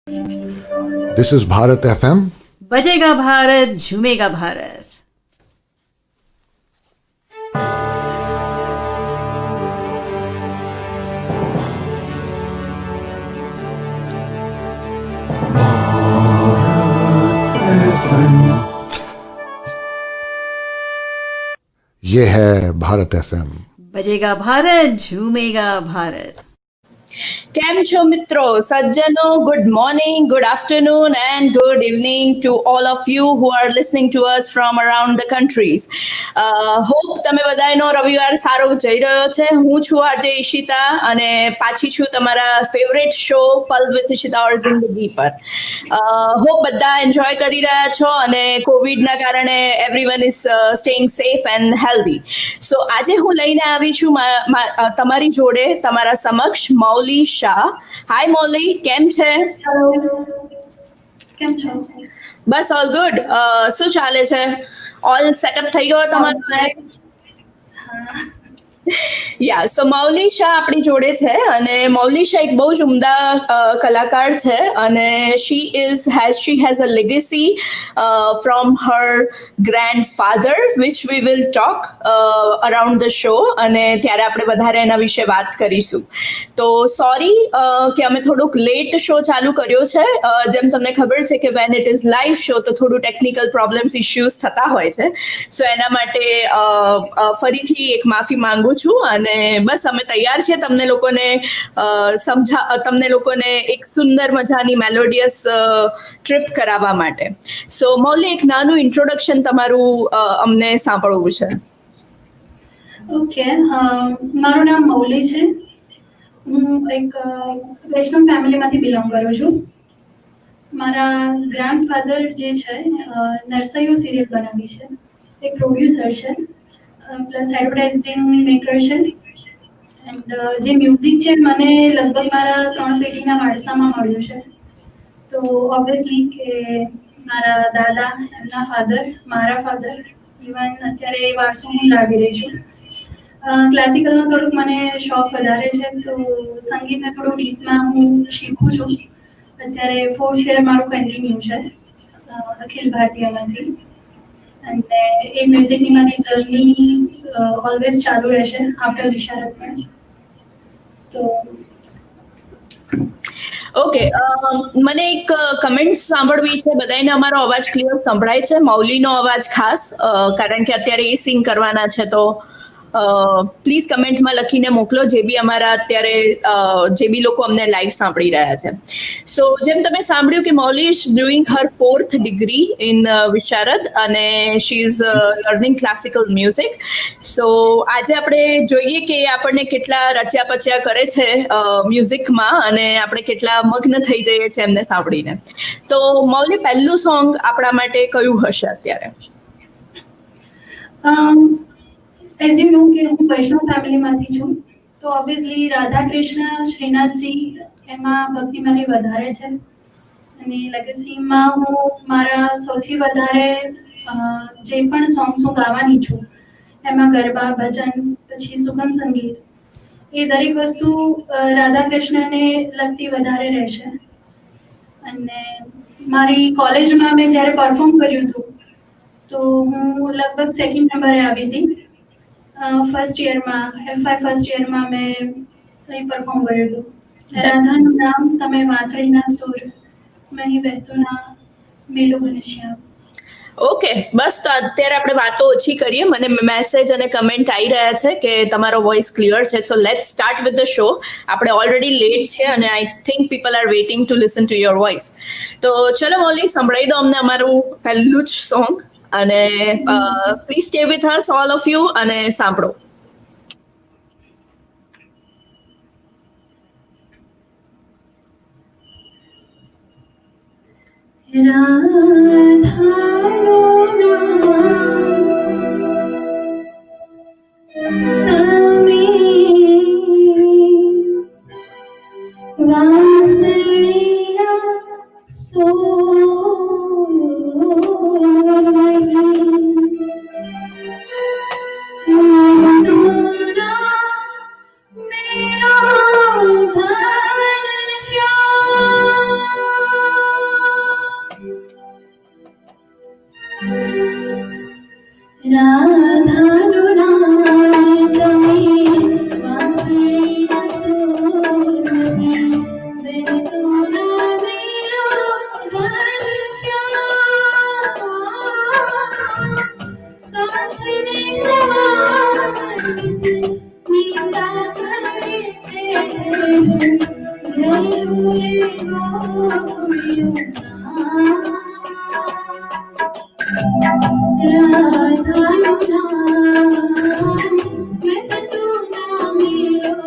This is Bharat FM. बजेगा भारत झूमेगा भारत. ये है भारत FM. बजेगा भारत झूमेगा भारत. કેમ છો મિત્રો, સજ્જનો? Good morning, good afternoon and good evening to all of you who are listening to us from around the countries. Hope તમે બધાનો રવિવાર સારો જઈ રહ્યો છે. હું છું આજે ઈશિતા અને પાછી છું તમારા favourite show Pal with Ishita ઓર જિંદગી પર. હોપ બધા એન્જોય કરી રહ્યા છો અને કોવિડના કારણે everyone is staying safe and healthy. So આજે હું લઈને આવી છું તમારી જોડે, તમારા સમક્ષ મૌલી શાહ. હાય મૌલી, કેમ છે? કેમ છો? બસ ઓલ ગુડ. શું ચાલે છે? ઓલ સેટઅપ થઈ ગયો તમારો? યા, સો મૌલી શાહ આપણી જોડે છે અને મૌલી શાહ એક બહુ જ ઉમદા કલાકાર છે અને she has a legacy from her grandfather which we will talk around the show અને ત્યારે આપણે વધારે એના વિશે વાત કરીશું. તો સોરી કે અમે થોડુંક લેટ શો ચાલુ કર્યો છે. જેમ તમને ખબર છે કે when it is live show તો થોડું ટેકનિકલ પ્રોબ્લેમ્સ ઇશ્યુઝ થતા હોય છે. સો એના માટે ફરીથી એક માફી માંગુ છું અને બસ અમે તૈયાર છીએ તમને લોકોને એક સુંદર મજાની મેલોડિયસ ટ્રીપ કરાવવા માટે. સો મૌલી, એક નાનું ઇન્ટ્રોડક્શન તમારું અમને સાંભળવું છે. ઓકે, મારું નામ મૌલી છે. હું એક વૈષ્ણવ ફેમિલીમાંથી બિલોંગ કરું છું. મારા ગ્રાન્ડફાધર જે છે નરસૈયો સિરિયલ બનાવી છે, એક પ્રોડ્યુસર છે પ્લસ એડવર્ટાઇઝિંગ મેકર છે. એન્ડ જે મ્યુઝિક છે મને લગભગ મારા 3 પેઢીના વારસામાં મળ્યું છે. તો ઓબ્વિયસલી કે મારા દાદા, એમના ફાધર, મારા ફાધર, ઇવન અત્યારે એ વારસો હું લાવી રહી છું. ક્લાસિકલનો થોડુંક મને શોખ વધારે છે, તો સંગીતને થોડું ડીપમાં હું શીખું છું. અત્યારે 4th યર મારું કન્ટિન્યુ છે અખિલ ભારતીયમાંથી અને એ મ્યુઝિકની મારી જર્ની ઓલવેઝ ચાલુ રહેશે આફ્ટર વિશારદ પણ. તો ઓકે, મને એક કમેન્ટ સાંભળવી છે. બધાને અમારો અવાજ ક્લિયર સંભળાય છે? મૌલીનો અવાજ ખાસ, કારણ કે અત્યારે એ સિંગ કરવાના છે તો પ્લીઝ કમેન્ટમાં લખીને મોકલો, જે બી અમારા અત્યારે જે બી લોકો અમને લાઈવ સાંભળી રહ્યા છે. સો જેમ તમે સાંભળ્યું કે Mauli is doing her 4th degree in Visharad અને she is learning classical music. So આજે આપણે જોઈએ કે આપણને કેટલા રચ્યા પચ્યા કરે છે મ્યુઝિકમાં અને આપણે કેટલા મગ્ન થઈ જઈએ છીએ એમને સાંભળીને. તો મૌલી, પહેલું સોંગ આપણા માટે કયું હશે અત્યારે? એઝ યુ નો કે હું વૈષ્ણવ ફેમિલીમાંથી છું, તો ઓબ્વિયસલી રાધા કૃષ્ણ, શ્રીનાથજી એમાં ભક્તિ મારી વધારે છે અને લેગસીમાં હું મારા સૌથી વધારે જે પણ સોંગ્સ હું ગાવાની છું એમાં ગરબા, ભજન, પછી સુગમ સંગીત, એ દરેક વસ્તુ રાધા કૃષ્ણને લગતી વધારે રહેશે. અને મારી કોલેજમાં મેં જ્યારે પરફોર્મ કર્યું હતું તો હું લગભગ 2nd નંબરે આવી હતી. ફર્સ્ટ યરમાં ફર્સ્ટ યરમાં મેં કંઈ પરફોર્મ કર્યું હતું. રાધાનું નામ તમે વાંસળીના સુર, મહી વહેતું ના મેલો ઘનશ્યામ. ઓકે, બસ તો અત્યારે આપણે વાતો ઓછી કરીએ. મને મેસેજ અને કમેન્ટ આવી રહ્યા છે કે તમારો વોઇસ ક્લિયર છે. So let's start with the show. આપણે ઓલરેડી લેટ છે અને I think people are waiting to listen to your voice. તો ચલો મૌલી, સંભળાવી દો અમને અમારું પહેલું જ સોંગ અને please stay with us all of you અને સાંભળો. कुड़ियों राधा नाम मैं तू ना मिलो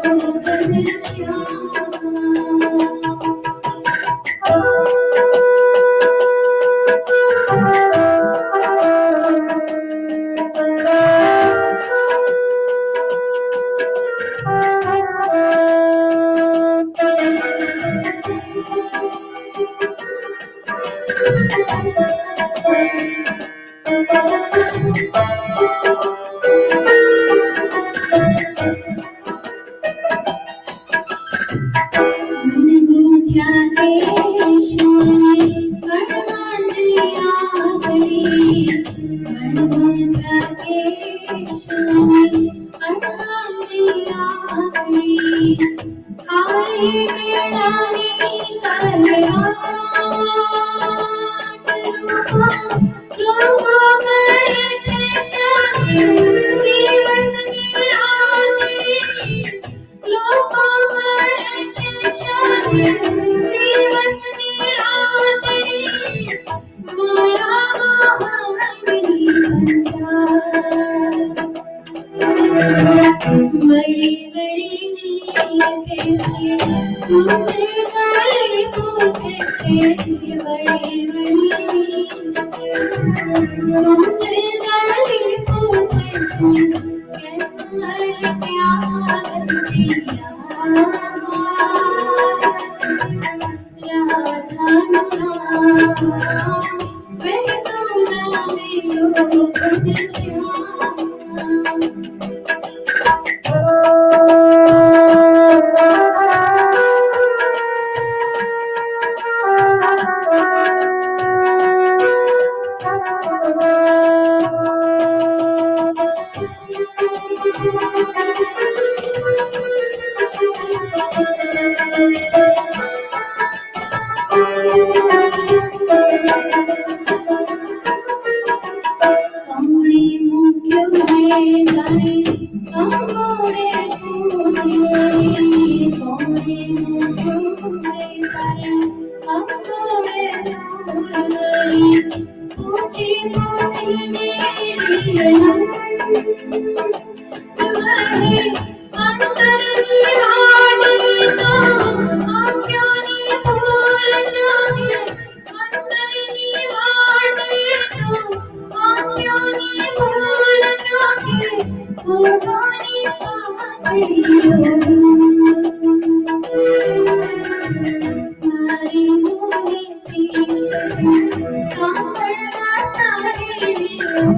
बड़ी बड़ी तुझे गाली पूछे छे बड़ी बड़ी तुझे गाली पूछे छे कैसे प्यार दिया राधा मैं तुमरा मिलो कमरे मुक्यो रे जाए कमरे कमरे मुक्यो रे जाए कमरे पूछी पूछी मेरी तुम्हारे अंतर निहार तो आँखों ने भूल जाए अंतर निहार तो आँखों ने भूल जाए पुरानी मारी मोहे पीछे सांभळा साहेलियो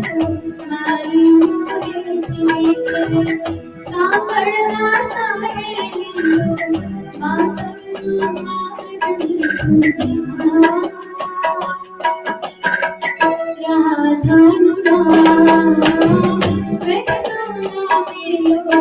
मारी मोहे पीछे सांभळा साहेलियो राधा नाम मैं तुमरा मिलो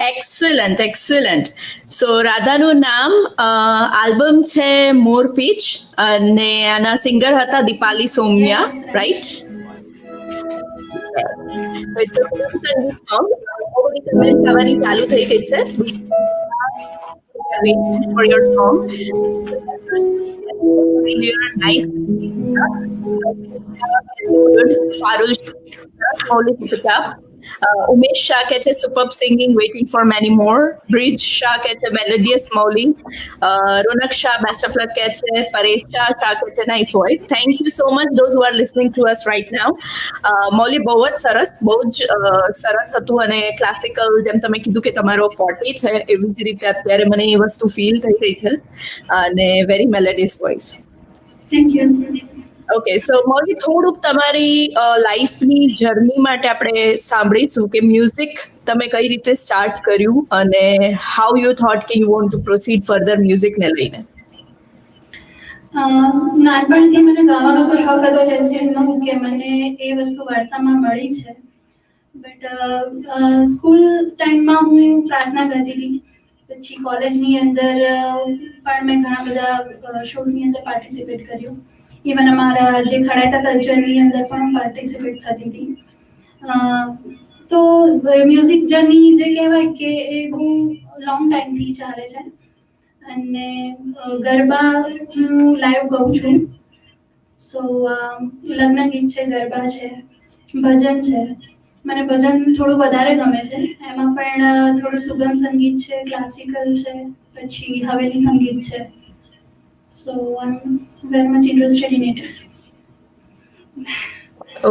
એક્સલન્ટ એક્સલન્ટ સો રાધાનું નામ આલ્બમ છે મોરપીચ અને આના સિંગર હતા દીપાલી સોમ્યા રાઈટ ખાવાની ચાલુ થઈ ગઈ છે for your song clear nice good Parul Maulik Kitab Umesh Shah કહે છે super singing waiting for many more. Brij Shah કહે છે melodious Mauli. Ronak Shah best of luck કહે છે. પરેશ શાહ કહે છે nice voice. Thank you so much those who are listening to us right now. Mauli બહુ જ સરસ, બહુ જ સરસ હતું. અને ક્લાસિકલ જેમ તમે કીધું કે તમારો ફોર્ટી છે એવી જ રીતે અત્યારે મને એ વસ્તુ ફીલ થઈ રહી છે. અને very melodious voice. Thank you. Okay, so Mauli થોડુંક તમારી લાઈફની જર્ની માટે આપણે સાંભળીશું કે મ્યુઝિક તમે કઈ રીતે સ્ટાર્ટ કર્યું અને હાઉ યુ થોટ કે you want to proceed further મ્યુઝિકને લઈને. નાનપણથી મને ગાવાનો તો શોખ હતો જ કે મને એ વસ્તુ વારસામાં મળી છે. બટ સ્કૂલ ટાઈમમાં હું પ્રાર્થના કરતી હતી. પછી કોલેજની અંદર પણ મેં ઘણા બધા શોઝની અંદર પાર્ટિસિપેટ કર્યું. ઇવન અમારા જે ખડાતા કલ્ચરની અંદર પણ પાર્ટિસિપેટ થતી હતી. તો મ્યુઝિક જર્ની જે કહેવાય કે એ બહુ લોંગ ટાઈમથી ચાલે છે. અને ગરબા હું લાઈવ ગાઉં છું. સો લગ્ન ગીત છે, ગરબા છે, ભજન છે. મને ભજન થોડું વધારે ગમે છે. એમાં પણ થોડું સુગમ સંગીત છે, ક્લાસિકલ છે, પછી હવેલી સંગીત છે. So I am very much interested in it.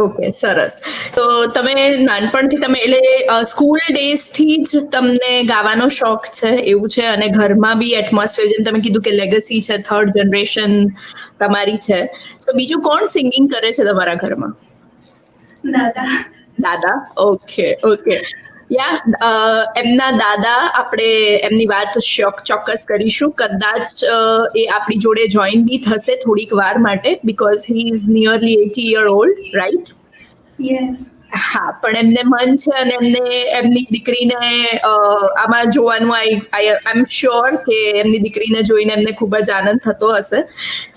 Okay, સરસ. તો તમે નાનપણથી તમે એટલે સ્કૂલ ડેઝથી જ તમને ગાવાનો શોખ છે એવું છે. અને ઘરમાં બી એટમોસ્ફિયર જેમ તમે કીધું કે લેગસી છે, થર્ડ જનરેશન તમારી છે. તો બીજું કોણ સિંગિંગ કરે છે તમારા ઘરમાં? દાદા. દાદા. Okay okay. એમના દાદા આપણે એમની વાત ચોક્કસ કરીશું. કદાચ એ આપણી જોડે જોઈન બી થશે થોડીક વાર માટે because he is nearly 80 year old, right? Yes. હા, પણ એમને મન છે અને એમને એમની દીકરીને આમાં જોવાનું આઈ એમ શ્યોર કે એમની દીકરીને જોઈને એમને ખૂબ જ આનંદ થતો હશે.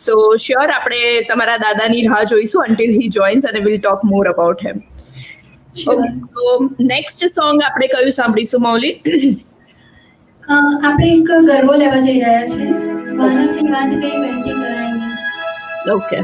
સો શ્યોર આપણે તમારા દાદાની રાહ જોઈશું અન્ટિલ હી જોઈન્સ અને will talk more about heme. Sure. તો નેક્સ્ટ સોંગ આપણે કયું સાંભળીશું મૌલી? આપણે એક ગરબો લેવા જઈ રહ્યા છીએ. વાનથી વાન કઈ વહેતી કરાય નહીં. Okay.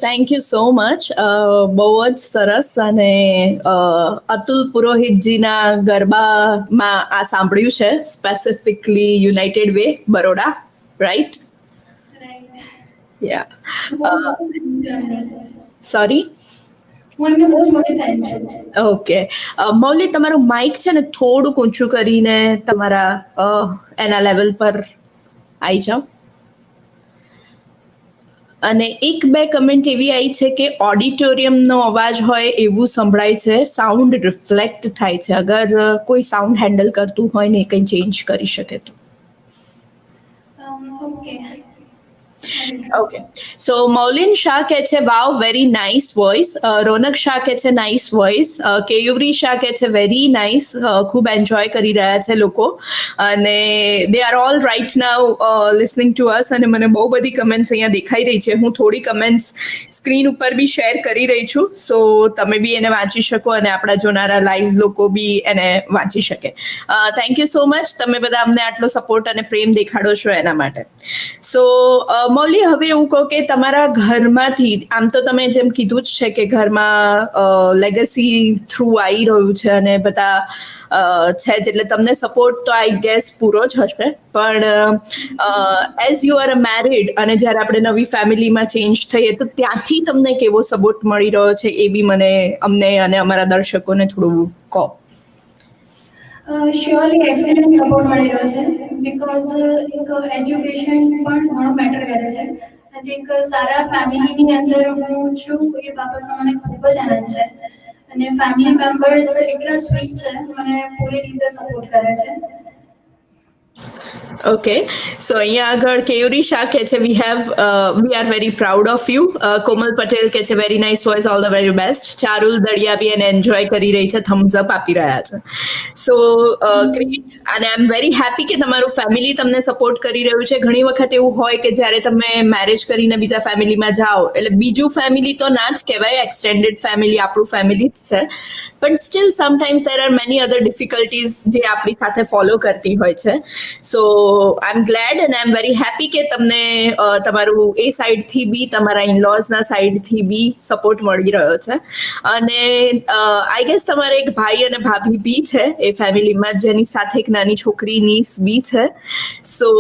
Thank you so much. બહુ જ સરસ. અને અતુલ પુરોહિતજીના ગરબામાં આ સાંભળ્યું છે, specifically United Way Baroda, right? Ya. Sorry? હું એમને બહુ જ મોટી ફેન છું. ઓકે. મૌલી, તમારું માઇક છે ને થોડુંક ઊંચું કરીને તમારા એના લેવલ પર આવી જાઓ. અને એક બે કમેન્ટ એવી આવી છે કે ઓડિટોરિયમનો અવાજ હોય એવું સંભળાય છે, સાઉન્ડ રિફ્લેક્ટ થાય છે. અગર કોઈ સાઉન્ડ હેન્ડલ કરતું હોય ને એ કંઈ ચેન્જ કરી શકે તો. ઓકે. સો મૌલિન શાહ કહે છે વાવ, વેરી નાઇસ વોઇસ. રોનક શાહ કહે છે નાઇસ વોઇસ. કેયુરી શાહ કહે છે વેરી નાઇસ, ખૂબ એન્જોય કરી રહ્યા છે લોકો. અને they are all right now listening to us. અને મને બહુ બધી કમેન્ટ્સ અહીંયા દેખાઈ રહી છે. હું થોડી કમેન્ટ્સ સ્ક્રીન ઉપર બી શેર કરી રહી છું, સો તમે બી એને વાંચી શકો અને આપણા જોનારા લાઈવ લોકો બી એને વાંચી શકે. થેન્ક યુ સો મચ, તમે બધા અમને આટલો સપોર્ટ અને પ્રેમ દેખાડો છો એના માટે. સો મૌલી, હવે એવું કહો કે તમારા ઘરમાંથી, આમ તો તમે જેમ કીધું જ છે કે ઘરમાં લેગસી થ્રુ આવી રહ્યું છે અને બધા છે જ, એટલે તમને સપોર્ટ તો આઈ ગેસ પૂરો જ હશે. પણ as you are a married અને જ્યારે આપણે નવી ફેમિલીમાં ચેન્જ થઈએ તો ત્યાંથી તમને કેવો સપોર્ટ મળી રહ્યો છે એ બી અમને અને અમારા દર્શકોને થોડું કહો. શ્યોરલી એક્સેલન્ટ સપોર્ટ મળી રહ્યો છે, બિકોઝ એક એજ્યુકેશન પણ ઘણો મેટર કરે છે. આજે એક સારા ફેમિલીની અંદર હું છું એ બાબતનો મને ખૂબ જ આનંદ છે. અને ફેમિલી મેમ્બર્સ એટલા સ્વીટ છે, મને પૂરી રીતે સપોર્ટ કરે છે. ઓકે. સો અહીંયા આગળ કેયુરી શાહ કહે છે we are very proud of you. Komal Patel કહે છે very nice voice, all the very best. Charul Daliya બી એને એન્જોય કરી રહી છે, થમ્સ અપ આપી રહ્યા છે. સો ગ્રેટ. અને આઈ એમ વેરી હેપી કે તમારું ફેમિલી તમને સપોર્ટ કરી રહ્યું છે. ઘણી વખત એવું હોય કે જ્યારે તમે મેરેજ કરીને બીજા ફેમિલીમાં જાઓ એટલે બીજું ફેમિલી તો ના જ કહેવાય, એક્સટેન્ડેડ ફેમિલી આપણું ફેમિલી જ છે. But still sometimes there are many other difficulties જે આપણી સાથે ફોલો કરતી હોય છે. સો આઈ એમ ગ્લેડ અને આઈ એમ વેરી હેપી કે તમને તમારું એ સાઈડથી બી, તમારા ઇનલોઝના સાઈડથી બી સપોર્ટ મળી રહ્યો છે. અને આઈ ગેસ તમારે એક ભાઈ અને ભાભી બી છે એ ફેમિલીમાં, જેની સાથે એક નાની છોકરી નીસ બી છે. So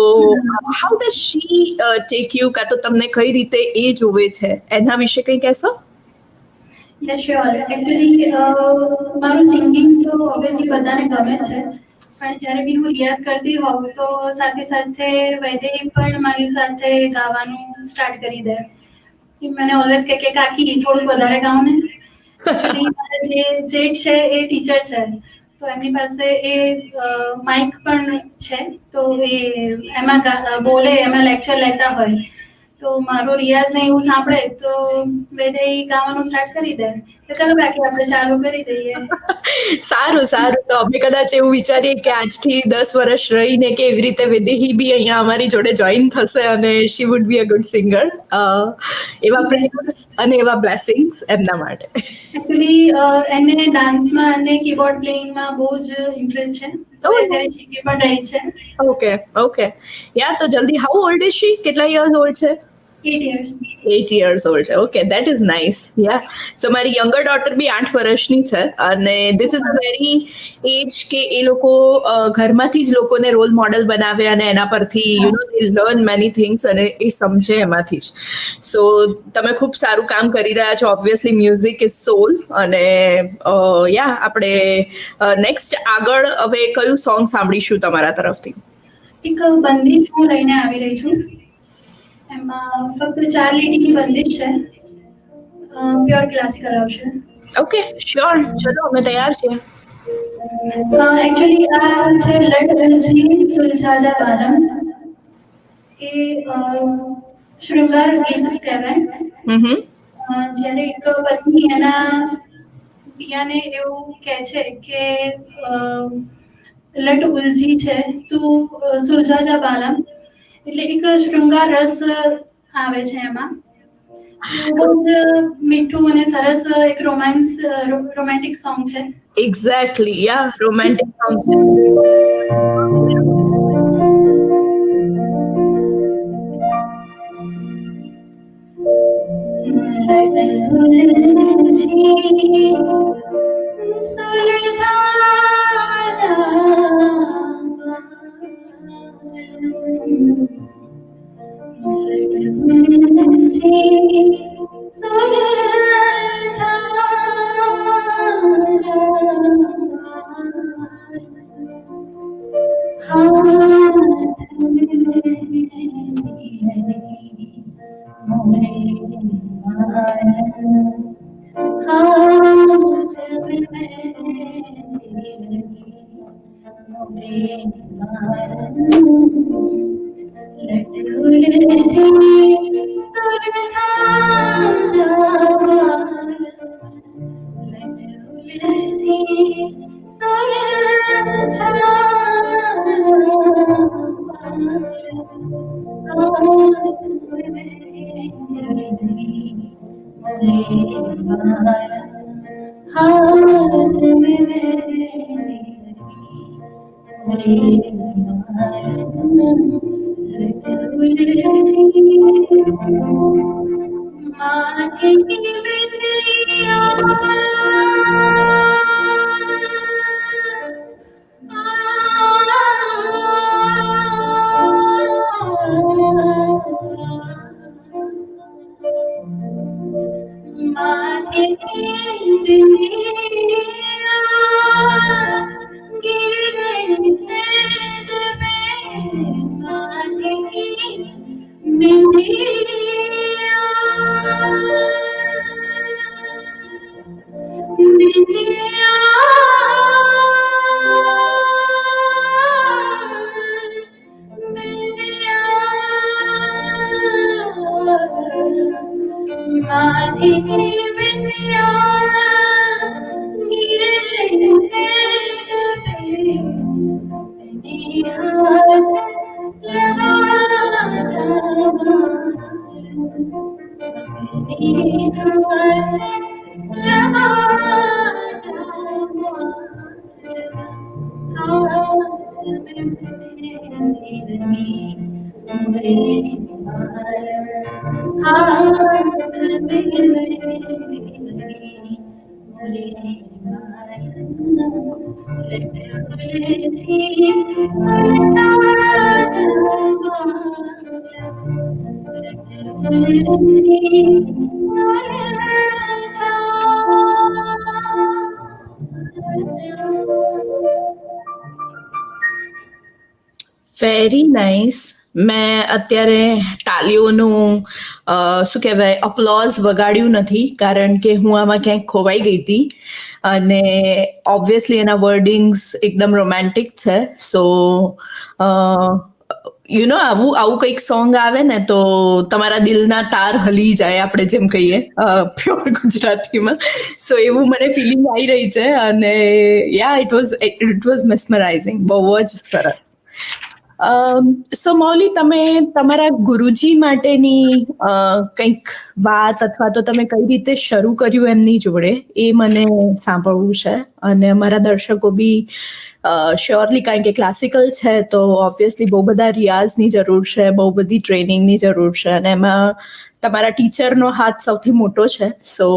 how does she take you, કાં તો તમને કઈ રીતે એ જોવે છે એના વિશે કંઈ કહેશો? યા શ્યોર. એકચ્યુઅલી મારું સિંગિંગ તો ઓબ્વિયસલી બધાને ગમે છે, પણ જ્યારે બી હું રિયાઝ કરતી હોઉં તો સાથે સાથે વૈદેહી પણ મારી સાથે ગાવાનું સ્ટાર્ટ કરી દે. એ મને ઓલવેઝ કહે કે કાકી થોડુંક વધારે ગાઓ ને. એકચ્યુઅલી મારા જે જેઠ છે એ ટીચર છે, તો એમની પાસે એ માઇક પણ છે, તો એ એમાં બોલે, એમાં લેક્ચર લેતા હોય. તો મારો રિયાઝ ને એવું સાંભળે તો વૈદેહી ગાવાનું સ્ટાર્ટ કરી દે કે ચાલો કાકી આપણે ચાલુ કરી દઈએ. સારું સારું. તો અમે કદાચ એવું વિચારીએ કે આજથી 10 વર્ષ રહીને કે એવી રીતે વૈદેહી બી અહીંયા અમારી જોડે જોઈન થશે અને she would be a good singer. એવા પ્રેયર્સ અને એવા બ્લેસિંગ્સ એમના માટે. એકચ્યુઅલી એને ડાન્સમાં અને કીબોર્ડ પ્લેઇંગમાં બહુ જ ઇન્ટરેસ્ટ છે, તો અત્યારે શીખી પણ રહી છે. ઓકે. યા, તો જલ્દી. How old is she? કેટલા યર્સ ઓલ્ડ છે? 8 years. 8 years old છે. Okay, that is nice. Yeah, so મારી યંગર ડોટર બી 8 વર્ષની છે, અને this is a very age કે એ લોકો ઘરમાંથી જ લોકોને રોલ મોડેલ બનાવે અને એના પરથી દે લર્ન મેની થિંગ્સ અને એ સમજે એમાંથી જ. સો તમે ખૂબ સારું કામ કરી રહ્યા છો. ઓબ્વિયસલી મ્યુઝિક ઇઝ સોલ. અને યા, આપણે નેક્સ્ટ આગળ હવે કયું સોંગ સાંભળીશું તમારા તરફથી? એક બંદીશ હું લઈને આવી રહી છું. એમાં ફક્ત 4 લીટીની બંદીશ છે. પ્યોર ક્લાસિકલ આવશે. ઓકે, શ્યોર, ચલો અમે તૈયાર છીએ. એકચ્યુઅલી આ છે લટ ઉલઝી સુલઝા જા બાલમ. એ શૃંગાર ગીત કહેવાય. જ્યારે એક પત્ની એના પિયાને એવું કહે છે કે લટ ઉલઝી છે, તું સુલઝા જા બાલમ. એટલે એક શૃંગાર રસ આવે છે એમાં. બહુ જ મીઠું અને સરસ એક રોમેન્ટિક સોંગ છે. એક્ઝેક્ટલી, યા, રોમેન્ટિક સોંગ છે. Very nice. મેં અત્યારે તાલીઓનું શું કહેવાય અપ્લોઝ વગાડ્યું નથી, કારણ કે હું આમાં ક્યાંક ખોવાઈ ગઈ હતી. અને ઓબ્વિયસલી એના વર્ડિંગ્સ એકદમ રોમેન્ટિક છે. સો આવું કંઈક સોંગ આવે ને તો તમારા દિલના તાર હલી જાય, આપણે જેમ કહીએ પ્યોર ગુજરાતીમાં. સો એવું મને ફિલિંગ આવી રહી છે. અને યા, ઇટ વોઝ મેસ્મરાઇઝિંગ. બહુ જ સરસ. સો મૌલી, તમે તમારા ગુરુજી માટેની કંઈક વાત અથવા તો તમે કઈ રીતે શરૂ કર્યું એમની જોડે, એ મને સાંભળવું છે. અને અમારા દર્શકો બી શ્યોરલી, કારણ કે ક્લાસિકલ છે તો ઓબ્વિયસલી બહુ બધા રિયાઝની જરૂર છે, બહુ બધી ટ્રેનિંગની જરૂર છે, અને એમાં તમારા ટીચરનો હાથ સૌથી મોટો છે. સો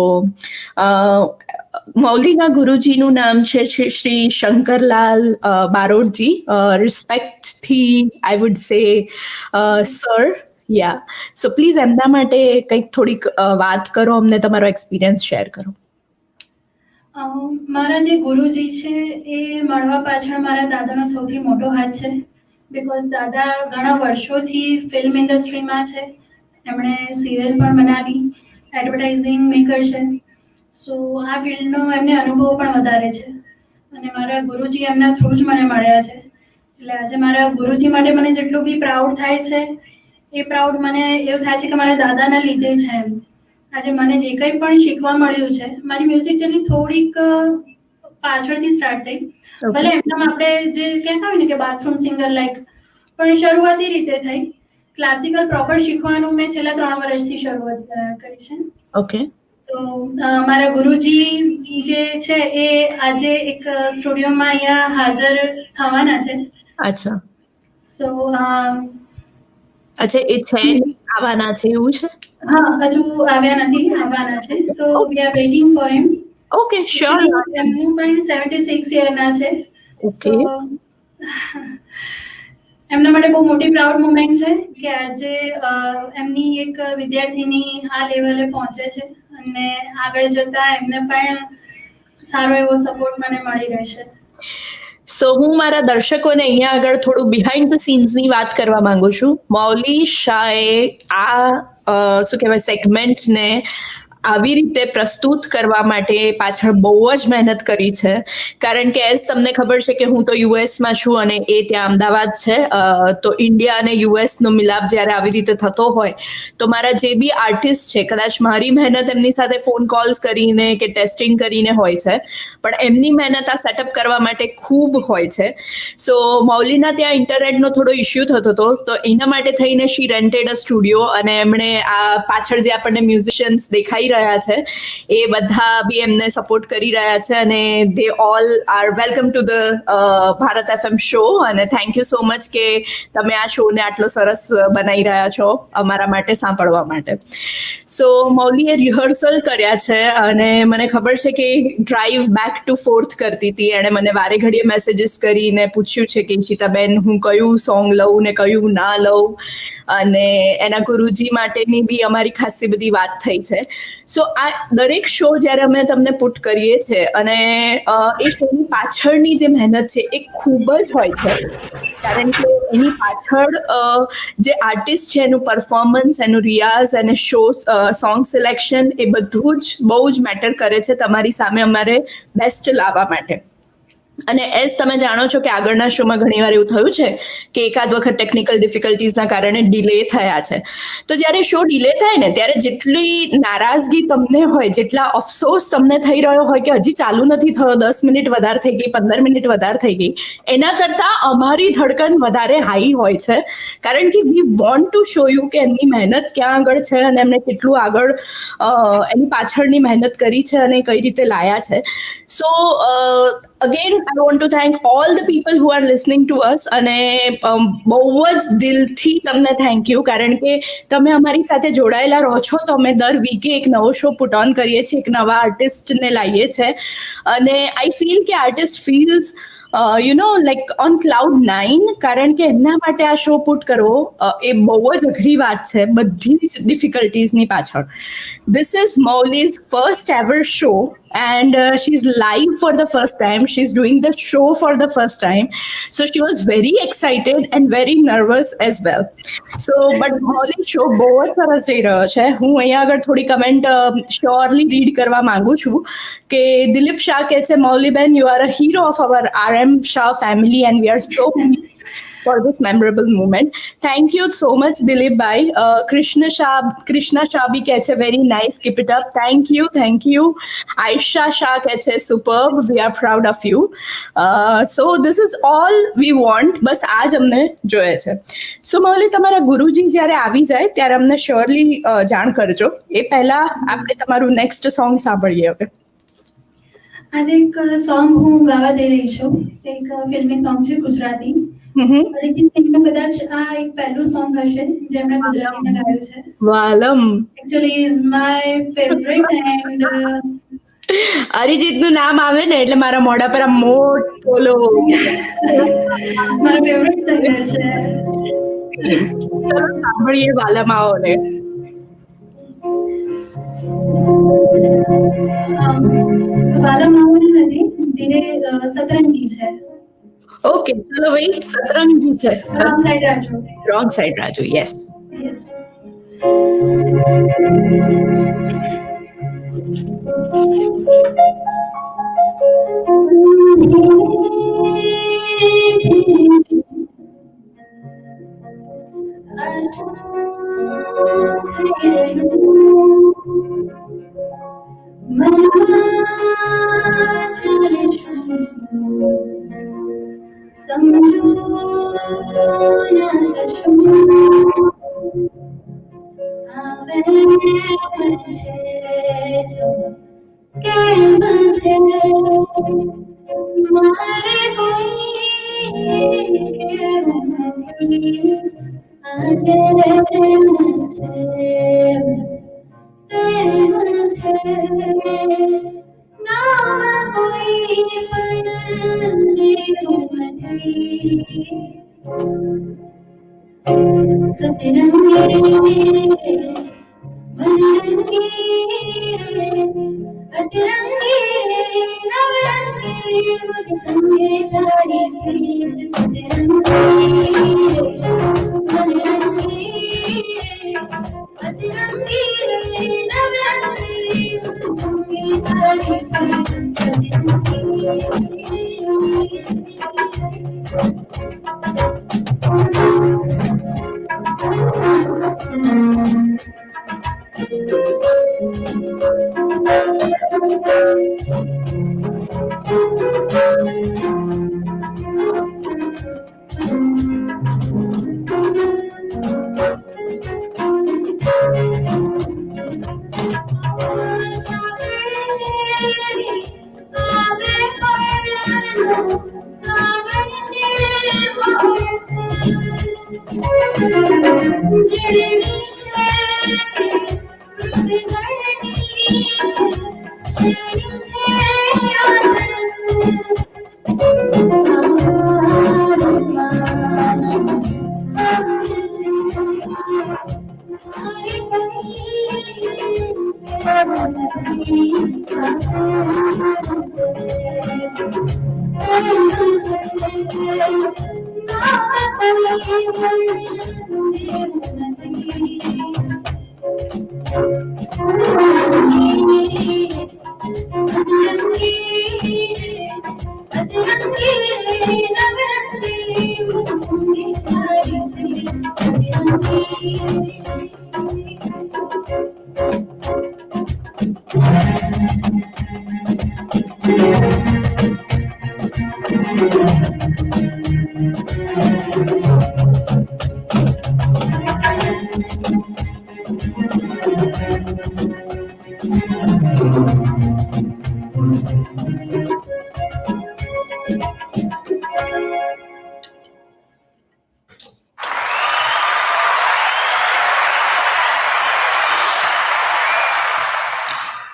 મૌલીના ગુરુજીનું નામ છે શ્રી શંકરલાલ બારોટજી. રિસ્પેક્ટથી I would say sir. Yeah, so please એમના માટે કંઈક થોડીક વાત કરો, અમને તમારો એક્સપિરિયન્સ શેર કરો. મારા જે ગુરુજી છે એ મળવા પાછળ મારા દાદાનો સૌથી મોટો હાથ છે. બિકોઝ દાદા ઘણા વર્ષોથી ફિલ્મ ઇન્ડસ્ટ્રીમાં છે. એમણે સિરિયલ પણ બનાવી, એડવર્ટાઇઝિંગ મેકર છે. સો આ ફિલ્ડનો એમને અનુભવ પણ વધારે છે, અને મારા ગુરુજી એમના થ્રુ જ મને મળ્યા છે. એટલે આજે મારા ગુરુજી માટે મને જેટલું બી પ્રાઉડ થાય છે, એ પ્રાઉડ મને એવું થાય છે કે મારા દાદાના લીધે છે. એમ આજે મને જે કંઈ પણ શીખવા મળ્યું છે, મારી મ્યુઝિક જર્ની થોડીક પાછળથી સ્ટાર્ટ થઈ. ભલે એમનામાં આપણે જે કહેતા હોય ને કે બાથરૂમ સિંગર લાઈક, પણ શરૂઆતી રીતે થઈ. ક્લાસિકલ પ્રોપર શીખવાનું મેં છેલ્લા 3 વર્ષથી શરૂઆત કરી છે. ઓકે. તો મારા ગુરુજી જે છે એ આજે એક સ્ટુડિયોમાં અહીંયા હાજર થવાના છે. અચ્છા. સો અચ્છા, એ છે આવવાના છે એવું છે? હા, હજુ આવ્યા નથી, આવવાના છે. તો we are waiting for him. Okay, sure. એમનું પણ 76 યરના છે. ઓકે. એમના માટે બહુ મોટી પ્રાઉડ મુમેન્ટ છે કે આજે એમની એક વિદ્યાર્થીની આ લેવલે પહોંચે છે, અને આગળ જતા એમને પણ સારો એવો સપોર્ટ મને મળી રહેશે. સો હું મારા દર્શકોને અહીંયા આગળ થોડું બિહાઇન્ડ ધ સીન્સની વાત કરવા માંગુ છું. મૌલી શાહે આ શું કહેવાય સેગમેન્ટને આવી રીતે પ્રસ્તુત કરવા માટે પાછળ બહુ જ મહેનત કરી છે. કારણ કે એઝ તમને ખબર છે કે હું તો યુએસમાં છું અને એ ત્યાં અમદાવાદ છે. તો ઇન્ડિયા અને યુએસનો મિલાપ જ્યારે આવી રીતે થતો હોય તો મારા જે બી આર્ટિસ્ટ છે, કદાચ મારી મહેનત એમની સાથે ફોન કોલ્સ કરીને કે ટેસ્ટિંગ કરીને હોય છે, પણ એમની મહેનત આ સેટઅપ કરવા માટે ખૂબ હોય છે. સો મૌલીના ત્યાં ઇન્ટરનેટનો થોડો ઇસ્યુ થતો હતો, તો એના માટે થઈને શી રેન્ટેડ અ સ્ટુડિયો, અને એમણે આ પાછળ જે આપણને મ્યુઝિશિયન્સ દેખાઈ રહ્યા છે એ બધા બી એમને સપોર્ટ કરી રહ્યા છે, અને they all are welcome to the Bharat FM show. અને થેન્ક યુ સો મચ કે તમે આ શોને આટલો સરસ બનાવી રહ્યા છો અમારા માટે સાંભળવા માટે. સો મૌલીએ રિહર્સલ કર્યા છે, અને મને ખબર છે કે ડ્રાઈવ બેક ટુ ફોર્થ કરતી હતી. એણે મને વારે ઘડીએ મેસેજીસ કરીને પૂછ્યું છે કે ઈશિતાબેન હું કયું સોંગ લઉં ને કયું ના લઉં, અને એના ગુરુજી માટેની બી અમારી ખાસી બધી વાત થઈ છે. સો આ દરેક શો જ્યારે અમે તમને પુટ કરીએ છીએ, અને એ શોની પાછળની જે મહેનત છે એ ખૂબ જ હોય છે. કારણ કે એની પાછળ જે આર્ટિસ્ટ છે એનું પરફોર્મન્સ, એનું રિયાઝ અને શો સોંગ સિલેક્શન એ બધું જ બહુ જ મેટર કરે છે તમારી સામે અમારે બેસ્ટ લાવવા માટે. અને એઝ તમે જાણો છો કે આગળના શોમાં ઘણીવાર એવું થયું છે કે એકાદ વખત ટેકનિકલ ડિફિકલ્ટીઝના કારણે ડિલે થયા છે. તો જ્યારે શો ડિલે થાય ને ત્યારે જેટલી નારાજગી તમને હોય, જેટલા અફસોસ તમને થઈ રહ્યો હોય કે હજી ચાલુ નથી થયો, 10 મિનિટ વધારે થઈ ગઈ, 15 મિનિટ વધારે થઈ ગઈ, એના કરતાં અમારી ધડકન વધારે હાઈ હોય છે. કારણ કે we want to show you કે એમની મહેનત ક્યાં આગળ છે, અને એમને કેટલું આગળ એની પાછળની મહેનત કરી છે અને કઈ રીતે લાયા છે. સો again I want to thank all the people who are listening to us, અને બહુ જ દિલથી તમને થેન્ક યુ, કારણ કે તમે અમારી સાથે જોડાયેલા રહો છો. તો અમે દર વીકે એક નવો શો પુટ ઓન કરીએ છીએ, એક નવા આર્ટિસ્ટને લાવીએ છીએ, અને આઈ ફીલ કે artist feels like on cloud 9, કારણ કે એમના માટે આ શો પુટ કરવો એ બહુ જ અઘરી વાત છે, બધી જ ડિફિકલ્ટીઝની પાછળ. This is Mauli's first ever show, and she's live for the first time. She's doing the show for the first time, so she was very excited and very nervous as well. So but Mauli show બહુ જ સરસ જઈ રહ્યો છે. હું અહીંયા આગળ થોડી કમેન્ટ શ્યોરલી રીડ કરવા માંગુ છું કે દિલીપ શાહ કહે છે, Mauliben you are a hero of our RM Shah family and we are so pleased for this memorable moment. Thank you so much Dilip bhai. Krishna Shah bhi કહે છે very nice, keep it up. Thank you. Aisha Shah કહે છે superb, we are proud of you. So this is all we want. બસ આ જ અમને જોઈએ છે. સો મૌલી, તમારા ગુરુજી જ્યારે આવી જાય ત્યારે અમને શ્યોરલી જાણ કરજો. એ પહેલા આપણે તમારું નેક્સ્ટ સોંગ સાંભળીએ. હવે આજે એક સોંગ હું ગાવા જઈ રહી છું. એક ફિલ્મી સોંગ છે ગુજરાતી. અરિજીત સિંહનું કદાચ આ એક પહેલું સોંગ હશે જે એમણે ગુજરાતીમાં ગાયું છે. વાલમ Actually is my favorite and અરિજીતનું નામ આવે ને એટલે મારા મોઢા પર આમ મોટો ઓલો મારા ફેવરેટ સિંગર છે. ચલો સાંભળીએ વાલમ આવો ને. વાલમ આવવાની નથી, ધીરે સતરંગી છે. ઓકે ચલો ભાઈ, સતરંગી છે. Wrong side Raju. Wrong side Raju, yes. Yes.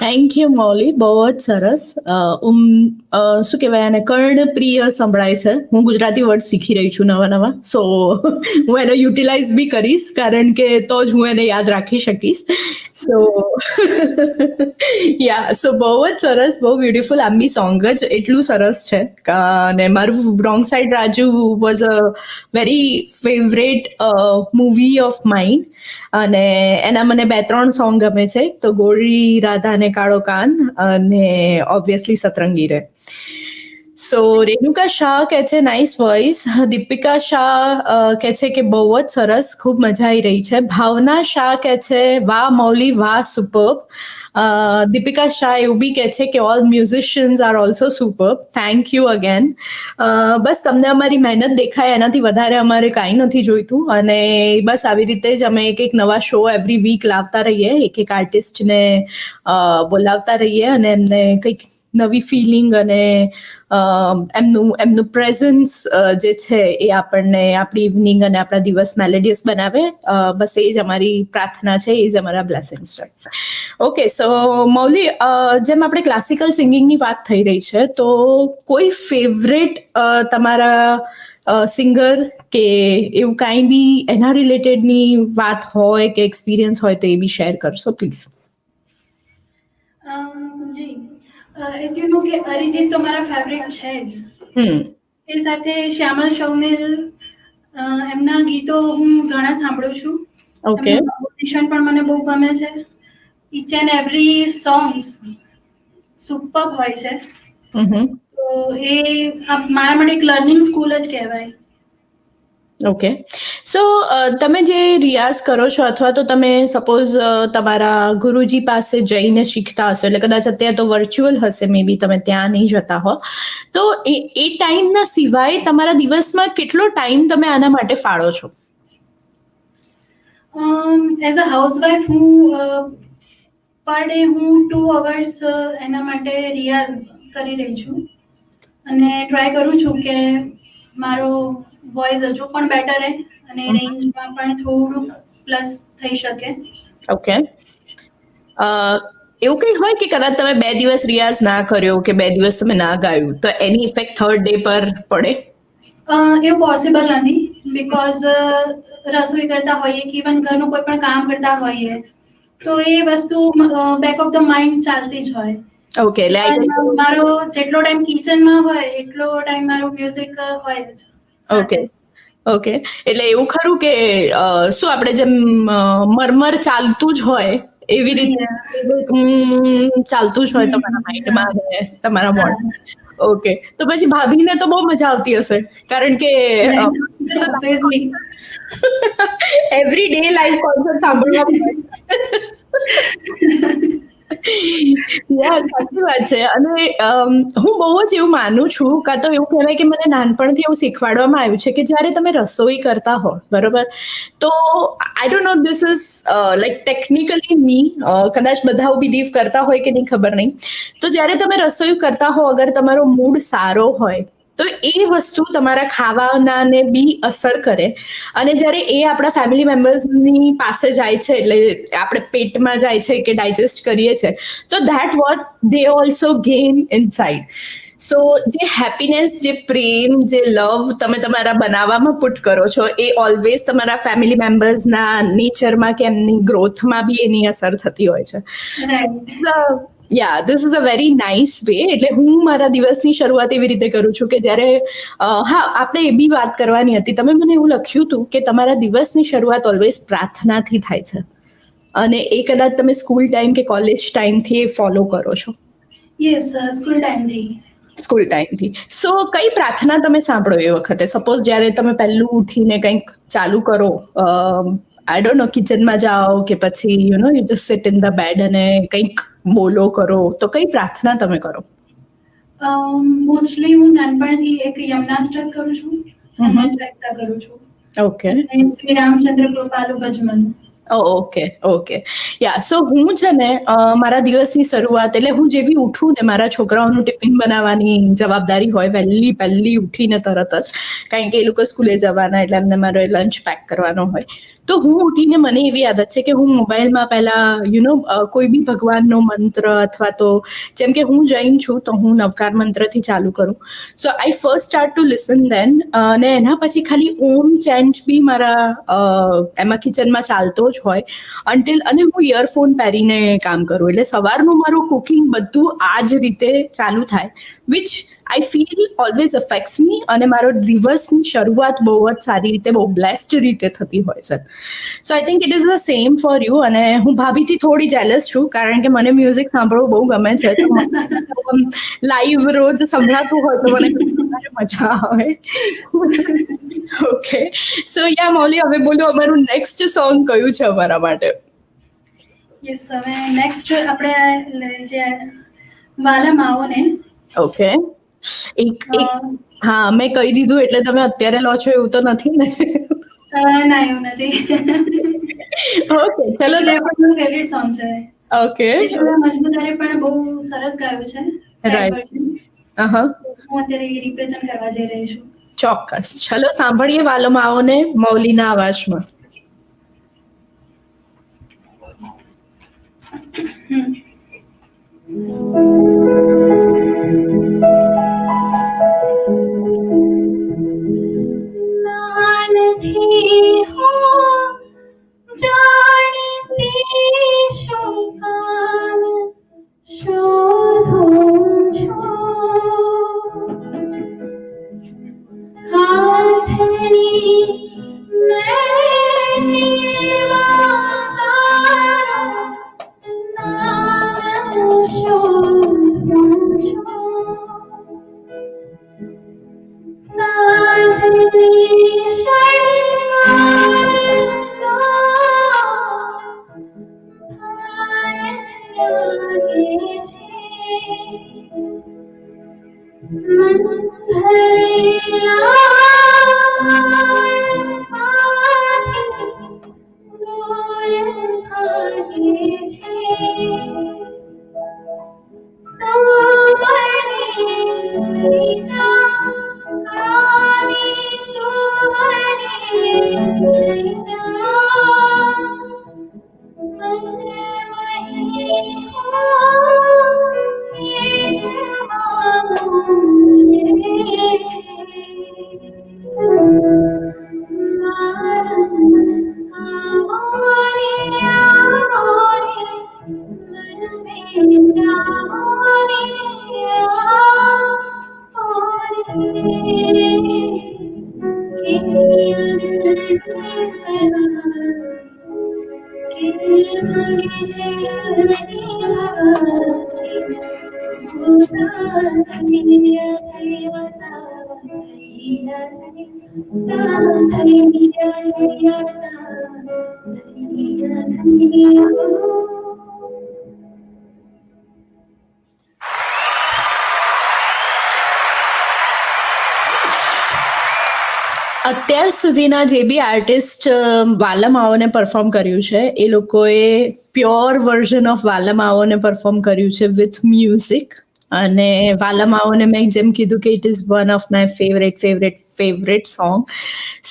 Thank you Mauli, બહુ જ સરસ. શું કહેવાય આને, કર્ણપ્રિય સંભળાય છે. હું ગુજરાતી વર્ડ શીખી રહી છું નવા નવા, સો હું એનો યુટિલાઇઝ બી કરીશ કારણ કે તો જ હું એને યાદ રાખી શકીશ. સો યા, સો બહુ જ સરસ, બહુ બ્યુટીફુલ. આમ બી સોંગ જ એટલું સરસ છે. અને મારું wrong side Raju was a very favourite movie of mind. અને એના મને 2-3 સોંગ ગમે છે, તો ગોરી રાધા ને કાળો કાન અને ઓબ્વિયસલી સતરંગી રે. સો રેણુકા શાહ કહે છે નાઇસ વોઇસ. દીપિકા શાહ કહે છે કે બહુ જ સરસ, ખૂબ મજા આવી રહી છે. ભાવના શાહ કહે છે વાહ મૌલી વાહ, સુપર્બ. દીપિકા શાહ એવું બી કહે છે કે all musicians are also superb. Thank you again. બસ તમને અમારી મહેનત દેખાય, એનાથી વધારે અમારે કાંઈ નથી જોઈતું. અને બસ આવી રીતે જ અમે એક નવા શો એવરી વીક લાવતા રહીએ, એક આર્ટિસ્ટને બોલાવતા રહીએ અને એમને કંઈક નવી ફિલિંગ અને એમનું પ્રેઝન્સ જે છે એ આપણને આપણી ઇવનિંગ અને આપણા દિવસ મેલેડિયસ બનાવે. બસ એ જ અમારી પ્રાર્થના છે, એ જ અમારા બ્લેસિંગ્સ છે. ઓકે, સો મૌલી, જેમ આપણે ક્લાસિકલ સિંગિંગની વાત થઈ રહી છે, તો કોઈ ફેવરેટ તમારા સિંગર કે એવું કાંઈ બી એના રિલેટેડની વાત હોય કે એક્સપિરિયન્સ હોય તો એ બી શેર કરશો પ્લીઝ. જી, એઝ યુ નો કે અરિજીત તો મારા ફેવરેટ છે જ. એ સાથે શ્યામલ સૌમિલ, એમના ગીતો હું ઘણા સાંભળું છું. ઓકે. કોમ્પોઝિશન પણ મને બહુ ગમે છે. Each and every songs super હોય છે. તો એ મારા માટે એક લર્નિંગ સ્કૂલ જ કહેવાય. ઓકે, સો તમે જે રિયાઝ કરો છો અથવા તો તમે સપોઝ તમારા ગુરુજી પાસે જઈને શીખતા હશો, એટલે કદાચ અત્યારે તો વર્ચ્યુઅલ હશે, મે બી તમે ત્યાં નહીં જતા હો, તો એ ટાઈમના સિવાય તમારા દિવસમાં કેટલો ટાઈમ તમે આના માટે ફાળો છો? એઝ અ હાઉસવાઈફ હું પર ડે હું 2 અવર્સ એના માટે રિયાઝ કરી રહી છું અને ટ્રાય કરું છું કે મારો વોઇસ હજુ પણ બેટર રહે અને રેન્જમાં પણ થોડુંક પ્લસ થઈ શકે. ઓકે, એવું કંઈ હોય કે કદાચ તમે 2 દિવસ રિયાઝ ના કર્યો કે 2 દિવસ તમે ના ગાયું તો એની ઇફેક્ટ થર્ડ ડે પર પડે? એવું પોસિબલ નથી, બિકોઝ રસોઈ કરતા હોઈએ કે ઇવન ઘરનું કોઈ પણ કામ કરતા હોઈએ તો એ વસ્તુ બેક ઓફ ધ માઇન્ડ ચાલતી જ હોય. ઓકે, એટલે મારો જેટલો ટાઈમ કિચનમાં હોય એટલો ટાઈમ મારો મ્યુઝિક હોય જ. ઓકે, ઓકે, એટલે એવું ખરું કે શું આપણે જેમ મરમર ચાલતું જ હોય એવી રીતે ચાલતું જ હોય તમારા માઇન્ડમાં અને તમારા મોઢમાં. ઓકે, તો પછી ભાભીને તો બહુ મજા આવતી હશે, કારણ કે એવરી ડે લાઈવ કોન્સર્ટ સાંભળવા સાચી વાત છે. અને હું બહુ જ એવું માનું છું, કાં તો એવું કહેવાય કે મને નાનપણથી એવું શીખવાડવામાં આવ્યું છે કે જ્યારે તમે રસોઈ કરતા હો, બરોબર, તો I don't know this is like technically me, કદાચ બધા બિલીવ કરતા હોય કે નહીં ખબર નહીં, તો જ્યારે તમે રસોઈ કરતા હો, અગર તમારો મૂડ સારો હોય તો એ વસ્તુ તમારા ખાવાનાને બી અસર કરે. અને જ્યારે એ આપણા ફેમિલી મેમ્બર્સની પાસે જાય છે, એટલે આપણે પેટમાં જાય છે કે ડાયજેસ્ટ કરીએ છીએ, તો that what they also gain inside. So જે હેપીનેસ, જે પ્રેમ, જે લવ તમે તમારા બનાવવામાં પુટ કરો છો, એ ઓલવેઝ તમારા ફેમિલી મેમ્બર્સના નેચરમાં કે એમની ગ્રોથમાં બી એની અસર થતી હોય છે. Yeah, this is a very nice way. એટલે હું મારા દિવસની શરૂઆત એવી રીતે કરું છું કે જ્યારે હા, આપણે એ બી વાત કરવાની હતી, તમે મને એવું લખ્યું હતું કે તમારા દિવસની શરૂઆત ઓલવેઝ પ્રાર્થનાથી થાય છે અને એ કદાચ તમે સ્કૂલ ટાઈમ કે કોલેજ ટાઈમથી એ ફોલો કરો છો. યસ, સ્કૂલ ટાઈમથી. સ્કૂલ ટાઈમથી. સો કઈ પ્રાર્થના તમે સાંભળો એ વખતે? સપોઝ જ્યારે તમે પહેલું ઉઠીને કંઈક ચાલુ કરો, આઈ ડોન્ટ નો, કિચનમાં જાઓ કે પછી you just sit in the bed અને કંઈક બોલો કરો, તો કઈ પ્રાર્થના તમે કરો? મોસ્ટલી હું નાનપણથી એક યમનાષ્ટક કરું છું, કરું છું. ઓકે, શ્રી રામચંદ્ર કૃપાલુ ભજમન. Okay, okay, yeah. સો હું છે ને મારા દિવસની શરૂઆત, એટલે હું જેવી ઉઠું ને, મારા છોકરાઓનું ટિફિન બનાવવાની જવાબદારી હોય પહેલી ઉઠીને તરત જ, કારણ કે એ લોકો સ્કૂલે જવાના એટલે એમને મારો લંચ પેક કરવાનો હોય. તો હું ઉઠીને મને એવી આદત છે કે હું મોબાઈલમાં પહેલા કોઈ બી ભગવાનનો મંત્ર, અથવા તો જેમ કે હું જૈન છું તો હું નવકાર મંત્રથી ચાલુ કરું. So I first start to listen then, અને એના પછી ખાલી ઓમ ચેન્ટ બી મારા એમાં કિચનમાં ચાલતો જ હોય અન્ટિલ, અને હું ઇયરફોન પહેરીને કામ કરું. એટલે સવારનું મારું કુકિંગ બધું આ જ રીતે ચાલુ થાય, which I feel always affects મી, અને મારો દિવસની શરૂઆત બહુ જ સારી રીતે, બહુ બ્લેસ્ડ રીતે થતી હોય છે. So I think it is the same for you. અને હું ભાભીથી થોડી જેલસ છું, કારણ કે મને મ્યુઝિક સાંભળવું બહુ ગમે છે. લાઈવ રોજ સંભળાતું હોય તો મને મજા આવે. ઓકે, સો યા મૌલી, હવે બોલો, અમારું નેક્સ્ટ સોંગ કયું છે અમારા માટે? યસ, હવે નેક્સ્ટ આપણે જે વાલા માઓને. ઓકે, એક હા, મેં કહી દીધું એટલે તમે અત્યારે લો છો એવું તો નથી ને? ના, એવું નથી. ઓકે, ચલો. મારું ફેવરેટ સોંગ છે. ઓકે, યશોદા મજમુદારે પણ બહુ સરસ ગાયું છે. Right. હું અત્યારે એ રિપ્રેઝન્ટ કરવા જઈ રહી છું. ચોક્કસ. ચલો સાંભળીએ વાલોમાં આવોને મૌલીના અવાજમાં. નથી હું જાણતી શું કામ શોધું છું હાથની મહેંદીમાં તારું નામ શોધું છું સાંજની શણગારનો ભાર લાગે છે મન ભરેલા પાણી દૂર ભાગે છે તમારી જા અત્યાર સુધીના જે બી આર્ટિસ્ટ વાલમ આવોને પરફોર્મ કર્યું છે એ લોકોએ પ્યોર વર્ઝન ઓફ વાલમ આવોને પરફોર્મ કર્યું છે વિથ મ્યુઝિક અને વાલમ આવોને મેં જેમ કીધું કે it is one of my favourite song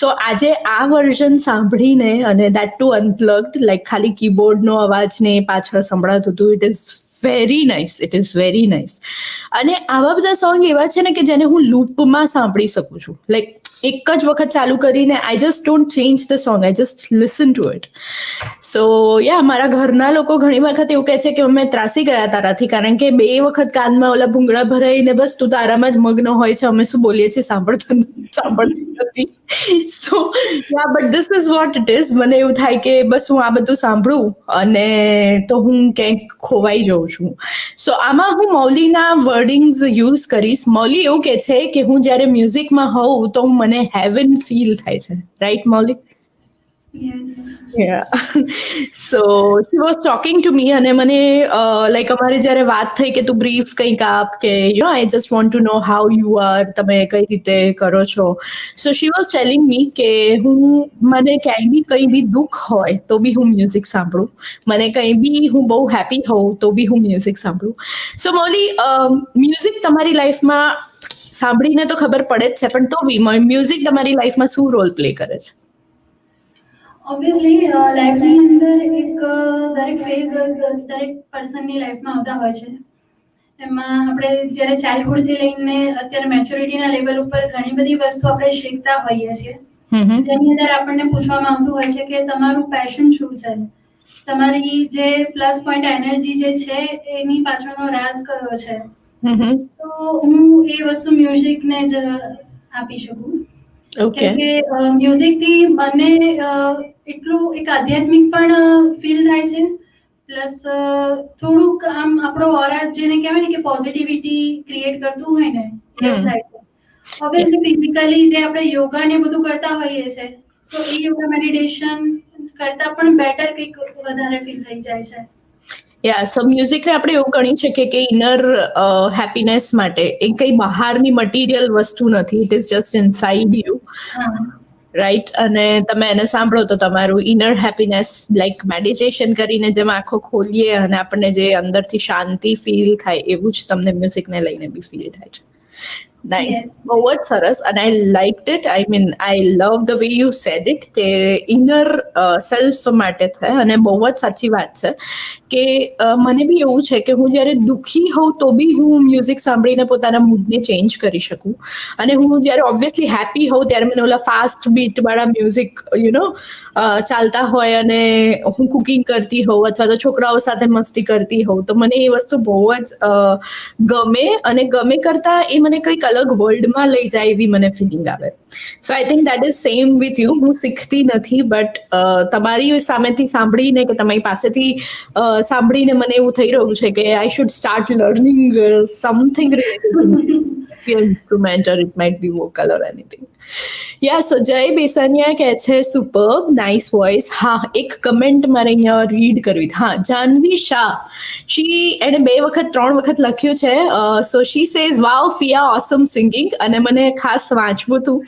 so આજે આ વર્ઝન સાંભળીને અને દેટ ટુ અનપ્લગ્ડ લાઈક ખાલી કીબોર્ડનો અવાજ ને પાછળ સંભળાતું હતું ઇટ ઇઝ વેરી નાઇસ અને આવા બધા સોંગ એવા છે ને કે જેને હું લૂપમાં સાંભળી શકું છું લાઈક એક જ વખત ચાલુ કરીને I just don't change the song I just listen to it so yeah મારા ઘરના લોકો ઘણી વખત એવું કહે છે કે અમે ત્રાસી ગયા તારાથી કારણ કે 2 વખત કાનમાં ઓલા ભૂંગળા ભરાઈને બસ તું તારામાં જ મગ્ન હોય છે અમે શું બોલીએ છીએ સાંભળતી નથી so yeah but this is what it is મને એવું થાય કે બસ હું આ બધું સાંભળું અને તો હું ક્યાંક ખોવાઈ જાઉં છું સો આમાં હું મૌલીના વર્ડિંગ્સ યુઝ કરીશ મૌલી એવું કહે છે કે હું જ્યારે મ્યુઝિકમાં હોઉં તો મને હેવન ફીલ થાય છે right Mauli so she was talking to me અને મને લાઈક અમારે જ્યારે વાત થઈ કે તું બ્રીફ કંઈક આપ કે you know I just want to know how you are તમે કઈ રીતે કરો છો સો શી વોઝ ટેલિંગ મી કે મને ક્યાંય બી કંઈ બી દુઃખ હોય તો બી હું મ્યુઝિક સાંભળું મને કંઈ બી હું બહુ હેપી હોઉં તો બી હું મ્યુઝિક સાંભળું સો મૌલી મ્યુઝિક તમારી લાઈફમાં સાંભળીને તો ખબર પડે જ છે પણ તો બી મ્યુઝિક તમારી લાઈફમાં શું રોલ પ્લે કરે છે ઓબ્વિયસલી લાઈફની અંદર એક દરેક ફેઝ દરેક પર્સનની લાઈફમાં આવતા હોય છે એમાં આપણે જ્યારે ચાઇલ્ડહુડથી લઈને અત્યારે મેચ્યોરિટીના લેવલ ઉપર ઘણી બધી વસ્તુ આપણે શીખતા હોઈએ છીએ જેની અંદર આપણને પૂછવામાં આવતું હોય છે કે તમારું પેશન શું છે તમારી જે પ્લસ પોઈન્ટ એનર્જી જે છે એની પાછળનો રાઝ કયો છે તો હું એ વસ્તુ મ્યુઝિકને જ આપી શકું કેમ કે મ્યુઝિકથી મને એટલું એક આધ્યાત્મિક પણ ફીલ થાય છે પ્લસ થોડુંક આમ આપણો ઓરા જેને કહેવાય ને કે પોઝિટિવિટી ક્રિએટ કરતું હોય ને એવું થાય છે ઓબ્વિયસલી ફિઝિકલી જે આપણે યોગા ને બધું કરતા હોઈએ છે તો એ યોગા મેડિટેશન કરતા પણ બેટર કંઈક વધારે ફીલ થઈ જાય છે યા સો મ્યુઝિકને આપણે એવું ગણી શકીએ કે ઇનર હેપીનેસ માટે એ કંઈ બહારની મટીરિયલ વસ્તુ નથી it is just inside you right, અને તમે એને સાંભળો તો તમારું ઇનર હેપીનેસ લાઈક મેડિટેશન કરીને જેમ આંખો ખોલીએ અને આપણને જે અંદરથી શાંતિ ફીલ થાય એવું જ તમને મ્યુઝિકને લઈને બી ફીલ થાય છે. Nice, Yes. બહુ જ સરસ. અને I liked it. I mean I love the way you said it કે ઇનર સેલ્ફ માટે થાય. અને બહુ જ સાચી વાત છે કે મને બી એવું છે કે હું જ્યારે દુઃખી હોઉં તો બી હું મ્યુઝિક સાંભળીને પોતાના મૂડને ચેન્જ કરી શકું. અને હું જ્યારે ઓબ્વિયસલી હેપી હોઉં ત્યારે મને ઓલા ફાસ્ટ બીટવાળા મ્યુઝિક ચાલતા હોય અને હું કુકિંગ કરતી હોઉં અથવા તો છોકરાઓ સાથે મસ્તી કરતી હોઉં તો મને એ વસ્તુ બહુ જ ગમે. અને ગમે કરતા એ મને કંઈક અલગ વર્લ્ડમાં લઈ જાય એવી મને ફિલિંગ આવે. So I think that is same with you. હું શીખતી નથી બટ તમારી સામેથી સાંભળીને કે તમારી પાસેથી સાંભળીને મને એવું થઈ રહ્યું છે કે I should start learning something related instrument or it might be vocal or anything. Yeah, so Jay Besaniya કહે છે superb, nice voice. હા, એક કમેન્ટ મારે અહીંયા રીડ કરવી. હા, જાનવી શાહ, એને 2 વખત 3 વખત લખ્યું છે. સો શી સેઝ વાવ ફિયા ઓસમ સિંગિંગ, અને મને ખાસ વાંચવું હતું.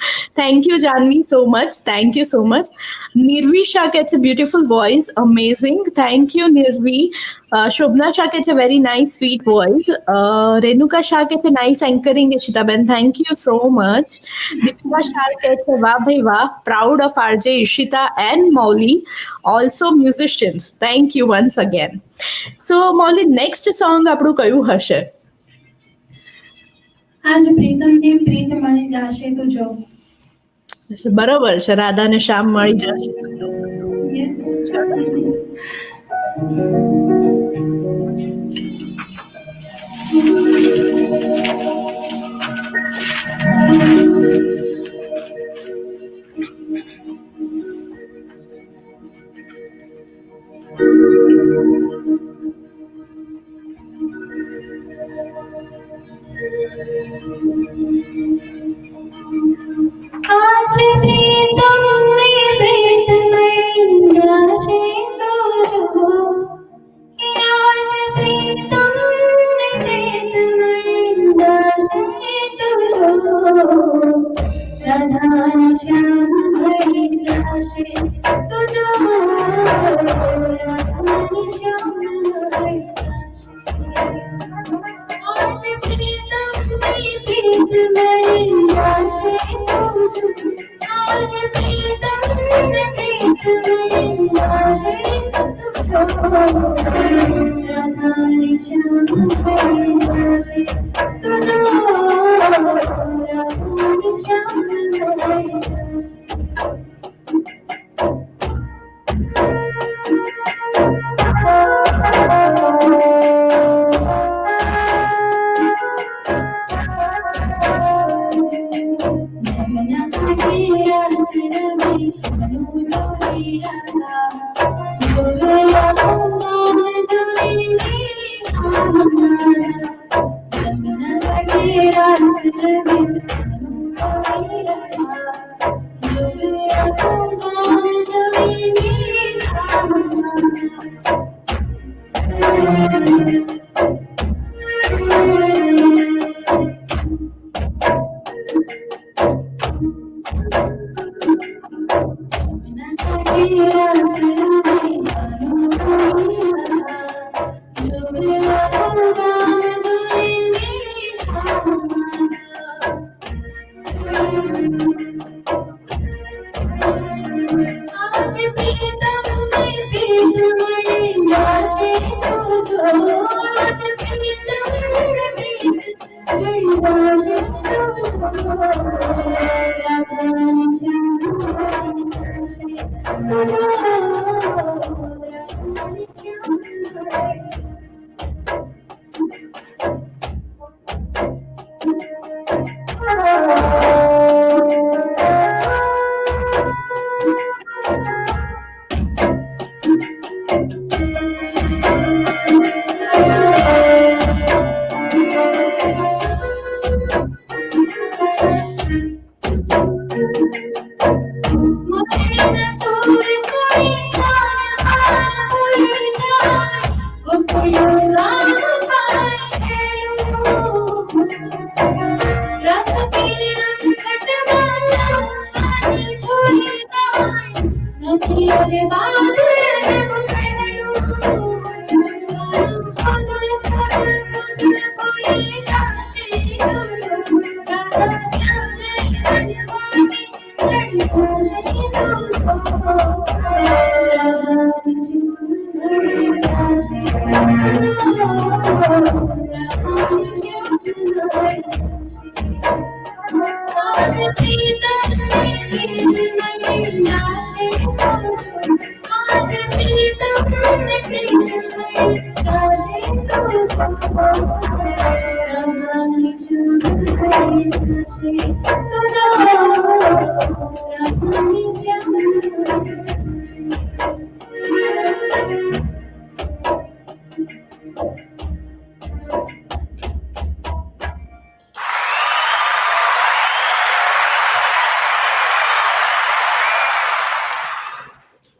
Thank you Janvi so much, thank you so much. Nirvi Shah કહે છે beautiful voice, amazing, thank you Nirvi. Shobhana Shah કહે છે very nice sweet voice. Renuka Shah કહે છે નાઇસ એન્કરિંગ ઈશિતાબેન, thank you so much. Deepika Shah કહે છે વાહ ભાઈ વાહ, proud of RJ Ishita and Mauli, also musicians, thank you once again. So Mauli, next song આપણું કયું હશે? આજ પ્રીતમની પ્રીત મળી જાશે તો જો. બરોબર છે, રાધા ને શ્યામ મળી જશે. Yes. आज प्रीतमनी प्रीत मળી જાશે તો જો. आज प्रीतमनी प्रीत मળી જાશે તો જો. રાધા ને શ્યામ મળી જાશે તો જો. રાધા ને શ્યામ મળી જાશે. आज प्रीतमनी प्रीत मળી જાશે તો જો. आज प्रीतमनी प्रीत मળી જાશે તો જો. રાધા ને શ્યામ મળી જાશે તો જો. રાધા ને શ્યામ મળી જાશે.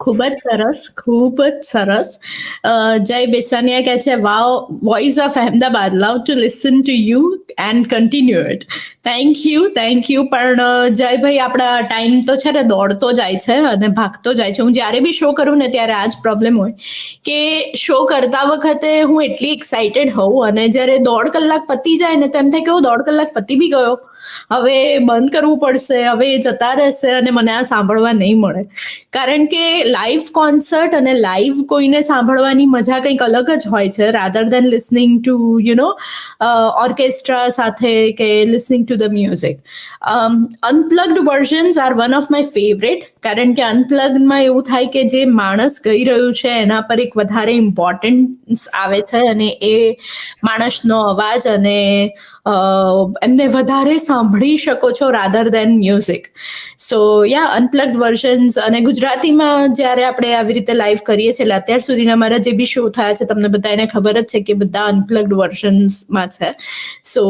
ખૂબ જ સરસ, ખૂબ જ સરસ. જય બેસાનિયા કહે છે, wow, voice of Ahmedabad, love to listen to you and continue it. Thank you. પણ જયભાઈ, આપણા ટાઈમ તો છે ને દોડતો જાય છે અને ભાગતો જાય છે. હું જ્યારે બી શો કરું ને ત્યારે આ જ પ્રોબ્લેમ હોય કે શો કરતા વખતે હું એટલી એક્સાઇટેડ હોઉં અને જ્યારે 1.5 કલાક પતી જાય ને તો એમ થાય કે 1.5 કલાક પતી બી ગયો, હવે બંધ કરવું પડશે, હવે એ જતા રહેશે અને મને આ સાંભળવા નહીં મળે. કારણ કે લાઈવ કોન્સર્ટ અને લાઈવ કોઈને સાંભળવાની મજા કંઈક અલગ જ હોય છે, rather than listening to orchestra સાથે કે listening to the music. Unplugged versions are one of my favourite, કારણ કે અનપ્લગ્ડમાં એવું થાય કે જે માણસ ગઈ રહ્યું છે એના પર એક વધારે ઇમ્પોર્ટન્સ આવે છે અને એ માણસનો અવાજ અને એમને વધારે સાંભળી શકો છો રાધર દેન મ્યુઝિક. સો યા, અનપ્લગ્ડ વર્ઝન્સ. અને ગુજરાતીમાં જ્યારે આપણે આવી રીતે લાઈવ કરીએ છીએ, એટલે અત્યાર સુધીના મારા જે બી શો થયા છે તમને બધાને ખબર જ છે કે બધા અનપ્લગ્ડ વર્ઝન્સમાં છે. સો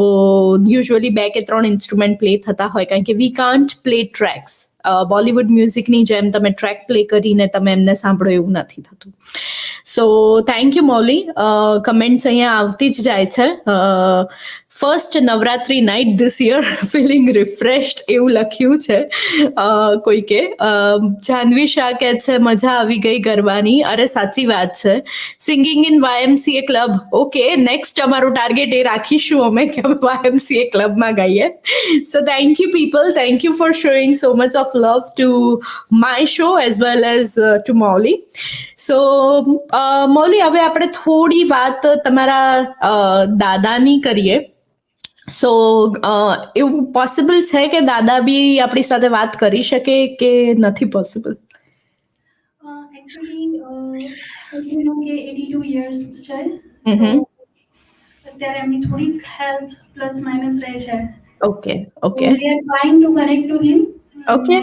યુઝ્યુઅલી 2 કે 3 ઇન્સ્ટ્રુમેન્ટ પ્લે થતા હોય, કારણ કે we can't play tracks. Bollywood મ્યુઝિકની જેમ તમે ટ્રેક પ્લે કરીને તમે એમને સાંભળો એવું નથી થતું. So thank you Mauli. Comments અહીંયા આવતી જ જાય છે. First Navratri night this year, feeling refreshed એવું લખ્યું છે કોઈકે. જાહ્નવી શાહ કહે છે, મજા આવી ગઈ ગરબાની. અરે સાચી વાત છે. Singing in YMCA club. Okay, next અમારું ટાર્ગેટ એ રાખીશું અમે કે YMCA ક્લબમાં ગાઈએ. So thank you people, thank you for showing so much of love to my show as well as to Mauli. So Mauli, હવે આપણે થોડી વાત તમારા દાદાની કરીએ. સો એવું પોસિબલ છે કે દાદા બી આપણી સાથે વાત કરી શકે કે નથી પોસિબલ? એકચ્યુઅલી કે 82 years છે, હમ. અત્યારે એમની થોડીક હેલ્થ પ્લસ માઇનસ રહે છે. Okay. We are trying two connect to him. Okay.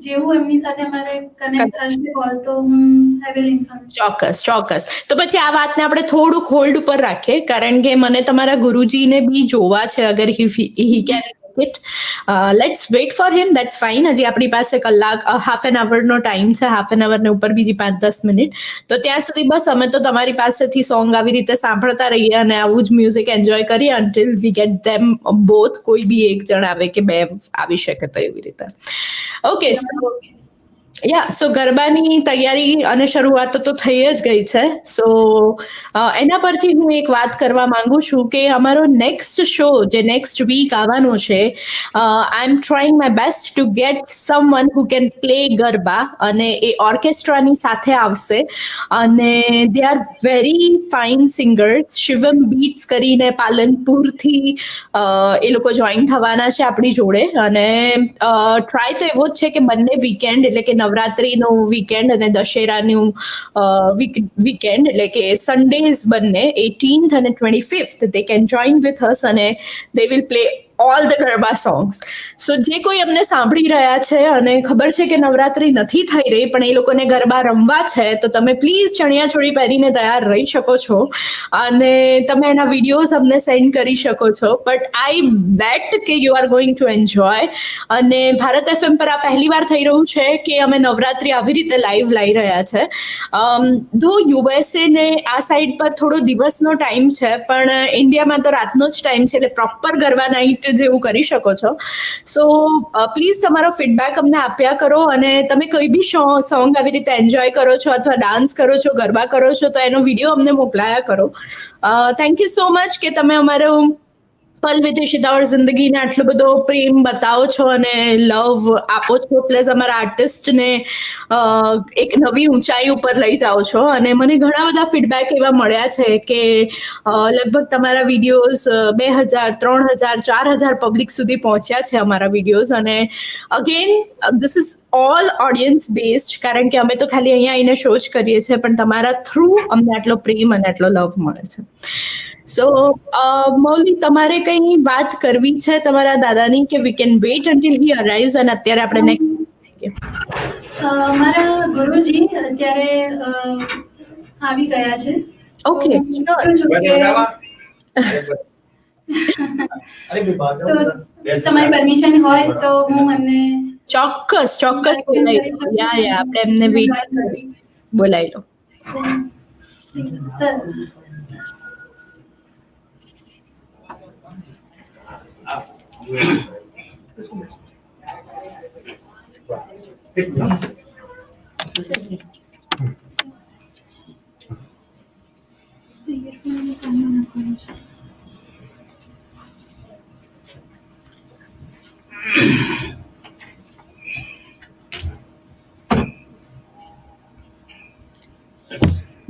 જેવું એમની સાથે અમારે કનેક્ટ થશે કોલ તો હું આઈ વિલ ઇન્ફોર્મ. ચોક્કસ. તો પછી આ વાતને આપણે થોડુંક હોલ્ડ ઉપર રાખીએ, કારણ કે મને તમારા ગુરુજીને બી જોવા છે. અગર he can it, let's weight for him, that's fine. હજી આપણી પાસે કલાક, હાફ એન આવરનો ટાઈમ છે, હાફ એન આવરને ઉપર બીજી 5-10 મિનિટ. તો ત્યાં સુધી બસ અમે તો તમારી પાસેથી સોંગ આવી રીતે સાંભળતા રહીએ અને આવું જ મ્યુઝિક એન્જોય કરીએ until we get them both. કોઈ બી એક જણ આવે કે 2 આવી શકે તો એવી રીતે. ઓકે. સો ગરબાની તૈયારી અને શરૂઆત તો થઈ જ ગઈ છે. સો એના પરથી હું એક વાત કરવા માંગુ છું કે અમારો નેક્સ્ટ શો જે નેક્સ્ટ વીક આવવાનો છે, I am trying my best to get someone who can play garba, અને એ ઓર્કેસ્ટ્રાની સાથે આવશે અને they are very fine singers. Shivam Beats કરીને પાલનપુરથી એ લોકો જોઈન થવાના છે આપણી જોડે. અને ટ્રાય તો એવો જ છે કે બંને વીકેન્ડ, એટલે કે નવરાત્રીનો વીકેન્ડ અને દશેરાનું વીકેન્ડ, એટલે કે સન્ડેઝ બંને 18th અને 25th they can join with us અને they will play all the garba songs. સો જે કોઈ અમને સાંભળી રહ્યા છે અને ખબર છે કે નવરાત્રી નથી થઈ રહી પણ એ લોકોને ગરબા રમવા છે, તો તમે પ્લીઝ ચણિયાચોળી પહેરીને તૈયાર રહી શકો છો અને તમે એના વિડીયોઝ અમને સેન્ડ કરી શકો છો. બટ આઈ બેટ કે you are going to enjoy. અને ભારત FM પર આ પહેલી વાર થઈ રહ્યું છે કે અમે નવરાત્રી આવી રીતે લાઈવ લાવી રહ્યા છે. ધો USA ને આ સાઈડ પર થોડો દિવસનો ટાઈમ છે, પણ ઇન્ડિયામાં તો રાતનો જ ટાઈમ છે, એટલે પ્રોપર ગરબા નાઇટ જેવું કરી શકો છો. સો પ્લીઝ તમારો ફીડબેક અમને આપ્યા કરો, અને તમે કોઈ બી સોંગ આવી રીતે એન્જોય કરો છો અથવા ડાન્સ કરો છો, ગરબા કરો છો, તો એનો વિડીયો અમને મોકલાયા કરો. થેન્ક યુ સો મચ કે તમે અમારો પલ વિથ શિતાવર જિંદગીને આટલો બધો પ્રેમ બતાવો છો અને લવ આપો છો, પ્લસ અમારા આર્ટિસ્ટને એક નવી ઊંચાઈ ઉપર લઈ જાઓ છો. અને મને ઘણા બધા ફીડબેક એવા મળ્યા છે કે લગભગ તમારા વિડીયોઝ 2000, 3000, 4000 પબ્લિક સુધી પહોંચ્યા છે અમારા વિડીયોઝ. અને again this is all audience based, કારણ કે અમે તો ખાલી અહીંયા આવીને શો જ કરીએ છીએ, પણ તમારા થ્રુ અમને આટલો પ્રેમ અને આટલો લવ મળે છે. સો મૌલી, તમારે કઈ વાત કરવી છે તમારા દાદાની કે we can wait until he arrives અને અત્યારે આપણે નેક્સ્ટ? મારા ગુરુજી અત્યારે આવી ગયા છે. ઓકે, તમારી પરમિશન હોય તો હું એમને ચોક્કસ બોલાવી લો. યા આપણે એમને વેઇટ બોલાવી લો. સર,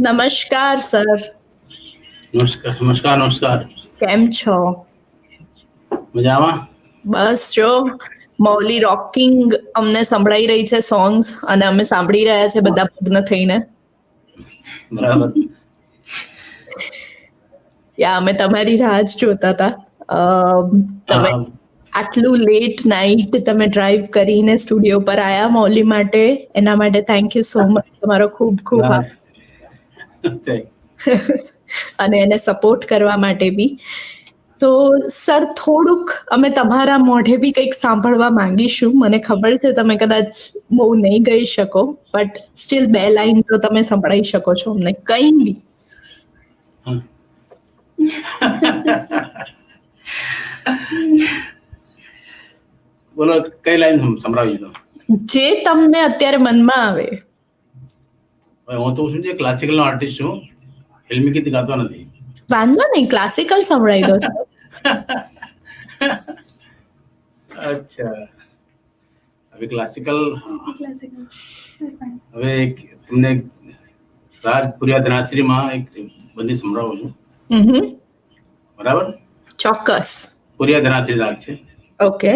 નમસ્કાર સર. નમસ્કાર. કેમ છો? મજામાં? બસ જો મૌલી રોકિંગ અમને સંભળાઈ રહી છે સોંગ્સ, અને અમે સાંભળી રહ્યા છે બધા મગ્ન થઈને. બરાબર. અમે તમારી રાહ જ જોતા હતા. તમે આટલું લેટ નાઇટ તમે ડ્રાઈવ કરીને સ્ટુડિયો પર આયા મૌલી માટે, એના માટે થેન્ક યુ સો મચ. તમારો ખૂબ ખૂબ આભાર. અને એને સપોર્ટ કરવા માટે બી. તો સર, થોડુંક અમે તમારા મોઢે બી કંઈક સાંભળવા માંગીશું. મને ખબર છે તમે કદાચ બહુ નહીં ગઈ શકો, બટ સ્ટીલ 2 લાઈન તો તમે સંભળાઈ શકો છો અમને, કંઈ બી. બોલો, કઈ લાઈન સંભળાવી દો? જે તમને અત્યારે મનમાં આવે. હું તો શું છે, ક્લાસિકલ નો આર્ટિસ્ટ છું, ફિલ્મી ગીત ગાતો નથી. વાંધો નહીં, ક્લાસિકલ સંભળાઈ દો. અચ્છા, હવે ક્લાસિકલ. હવે તમને રાજપુરિયા ધનાશ્રીમાં એક બધી સંભળાવું છું. બરાબર? ચોક્કસ. પુરિયા ધનાશ્રી રાગ છે. ઓકે.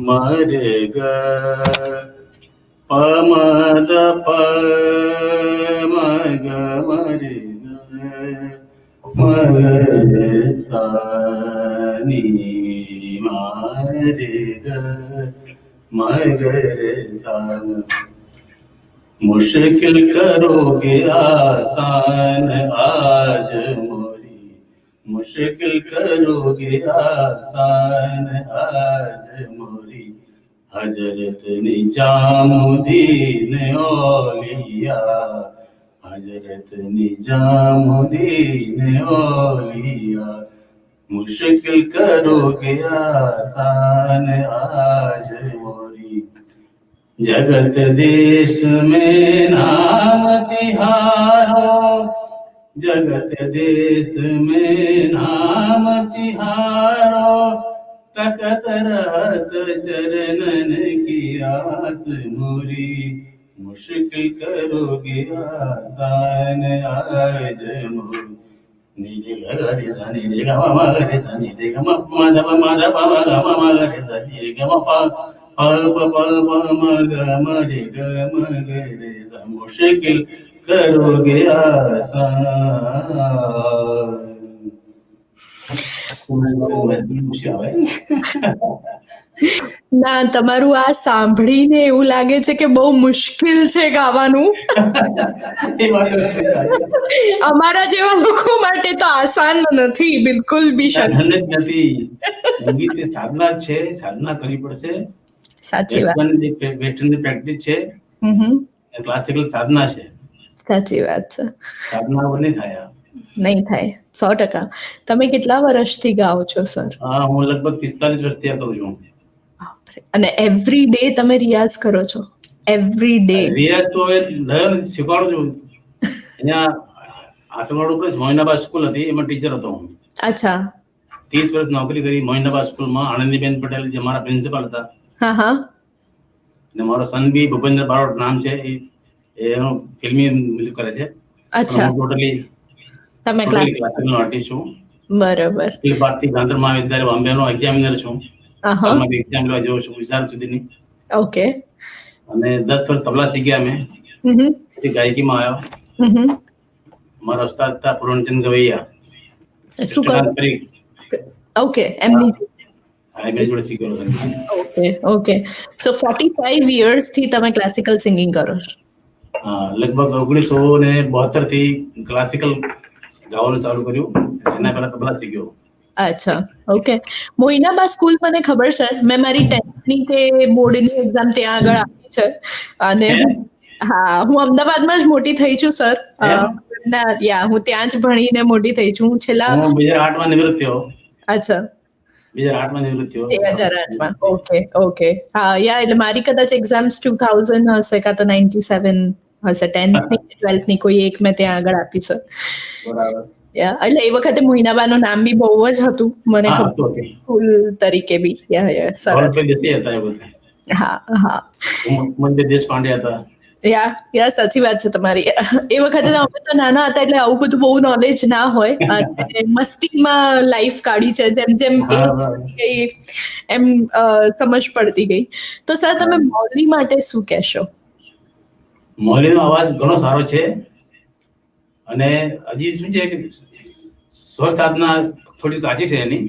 મરે ગ પમદ પ મગ મરે મરે સાની મારે ગ મગરે સા. मुश्किल करोगे आसान आज मोरी, मुश्किल करोगे आसान आज मोरी. हजरत निजामुद्दीन औलिया, हजरत निजामुद्दीन औलिया. मुश्किल करोगे आसान आज मोरी. जगत देश में नाम तिहारो, जगत देश में नाम तिहारो. तकत रहत चरणन की आस मोरी. मुश्किल करोगे आसान आज मोरी. नीले गगरे धनी रे ग म गरे धनी रे ग म द प म द प म ग म गरे धनी रे ग म प प प प म ग म रे ग म ग रे ध. मुश्किल करोगे आसान. ના, તમારું આ સાંભળીને એવું લાગે છે કે બહુ મુશ્કેલ છે ગાવાનું. એ વાત સાચી. અમારા જેવા લોકો માટે તો આસાન નથી બિલકુલ બી. ધન જ નથી. સંગીત એ સાધના જ છે, સાધના કરવી પડશે. સાચી વાત. વેસ્ટર્નની પ્રેક્ટિસ છે, હમ, ક્લાસિકલ સાધના છે. સાચી વાત છે. સાધના વગર નહીં થાય. નહીં થાય, 100%. તમે કેટલા વર્ષથી ગાઓ છો સર? હું લગભગ 45 વર્ષથી આ કરું છું. અને એવરી ડે તમે રિયાઝ કરો છો? Every day? રિયાઝ તો હવે શીખવાડું છું. અહીંયા આસનવાડ ઉપર જ મોઇનાબાદ સ્કૂલ હતી, એમાં ટીચર હતો હું. અચ્છા. 30 વર્ષ નોકરી કરી મોઇનાબાદ સ્કૂલમાં. આનંદીબેન પટેલ જે મારા પ્રિન્સિપાલ હતા. હા હા. અને મારો સન બી ભૂપેન્દ્ર બારોટ નામ છે, એનો ફિલ્મી મ્યુઝિક કરે છે. અચ્છા. હું ટોટલી તમે ક્લાસિકલ આર્ટિસ્ટ છું. બરાબર. અખિલ ભારતીય ગાંધર મહાવિદ્યાલય બોમ્બેનો એક્ઝામિનર છું. એક્ઝામ લેવા જઉં છું વિશાળ સુધીની. ઓકે. અને 10 વર્ષ તબલા શીખ્યા અમે. પછી ગાયકીમાં આવ્યો. મારા ઉસ્તાદ હતા પૂર્ણચંદ ગવૈયા. શું કરો? ઓકે, એમની જોડે શીખ્યો છું. Okay okay. સો 45 years થી તમે ક્લાસિકલ સિંગિંગ કરો છો? લગભગ 1972 થી ક્લાસિકલ ગાવાનું ચાલુ કર્યું. એના પહેલા તબલા શીખ્યો. અચ્છા, ઓકે. મોઇનાબા સ્કૂલ મને ખબર છે. મેં મારી 10th ની કે બોર્ડની એક્ઝામ ત્યાં આગળ આપી છે. અને હા, હું અમદાવાદમાં જ મોટી થઈ છું સર. હું ત્યાં જ ભણીને મોટી થઈ છું. હું છેલ્લા 2008 માં નિવૃત્ત થયો. અચ્છા, 2008 માં નિવૃત્ત થયો. 2008 માં. Okay okay. હા, એટલે મારી કદાચ એક્ઝામ્સ 2000 હશે કાં તો 97 હશે. 10th ની 12th ની કોઈ એક મેં ત્યાં આગળ આપી છે. બરાબર. એટલે એ વખતે મોઇનાબાનું નામ બી બહુ જ હતું મને ખબર, સ્કૂલ તરીકે બી. સરસ. હા હા. દેશપાંડે હતા. સાચી વાત છે તમારી. એ વખતે અમે તો નાના હતા એટલે આવું બધું બહુ નોલેજ ના હોય. અને મસ્તીમાં લાઈફ કાઢી છે. જેમ જેમ એમ સમજ પડતી ગઈ. તો સર તમે મૌલી માટે શું કહેશો? મૌલીનો અવાજ ઘણો સારો છે. અને હજી શું છે કે સ્વર સાધના થોડી કાચી છે એની.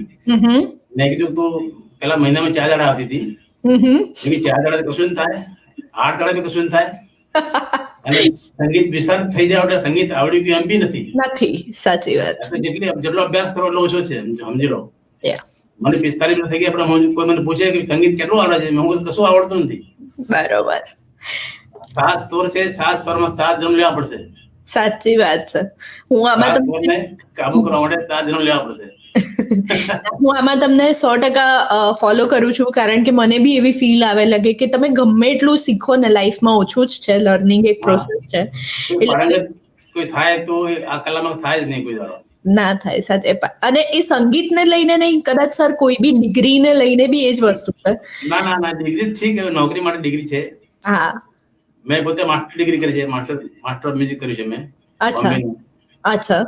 મેં કીધું તો પેલા મહિનામાં 4 દાડા આવતી હતી. એની 4 દાડા કશું ન થાય, 8 દાડા બી કશું ન થાય. અને સંગીત વિશાળ થઈ જાય એટલે સંગીત આવડી ગયું એમ બી નથી. સાચી વાત. જેટલો અભ્યાસ કરો એટલો ઓછો છે, સમજી લો. મને 45 વર્ષ થઈ ગયા. આપણે કોઈ મને પૂછે કે સંગીત કેટલું આવડે છે, હું કશું આવડતું નથી. બરોબર. 7 સ્વર છે, 7 સ્વરમાં 7 જન્મ લેવા પડશે. સાચી વાત છે. હું આમાં તમને કાબુ કરવા માટે 7 જન્મ લેવા પડશે. હું આમાં તમને 100% ફોલો કરું છું. કારણ કે મને બી એવી ફીલ આવે લાગે કે તમે ગમે એટલું શીખો ને લાઈફમાં ઓછું જ છે. લર્નિંગ એક પ્રોસેસ છે. કોઈ થાય તો આ કલામાં થાય જ નહીં કોઈ દાડો. ના થાય સાથે. અને એ સંગીતને લઈને નહીં, કદાચ સર કોઈ બી ડિગ્રીને લઈને બી એ જ વસ્તુ છે. ના ડિગ્રી ઠીક, નોકરી માટે ડિગ્રી છે. હા, મેં પોતે માસ્ટર ડિગ્રી કરી છે. માસ્ટર ઓફ મ્યુઝિક કર્યું છે મેં. અચ્છા.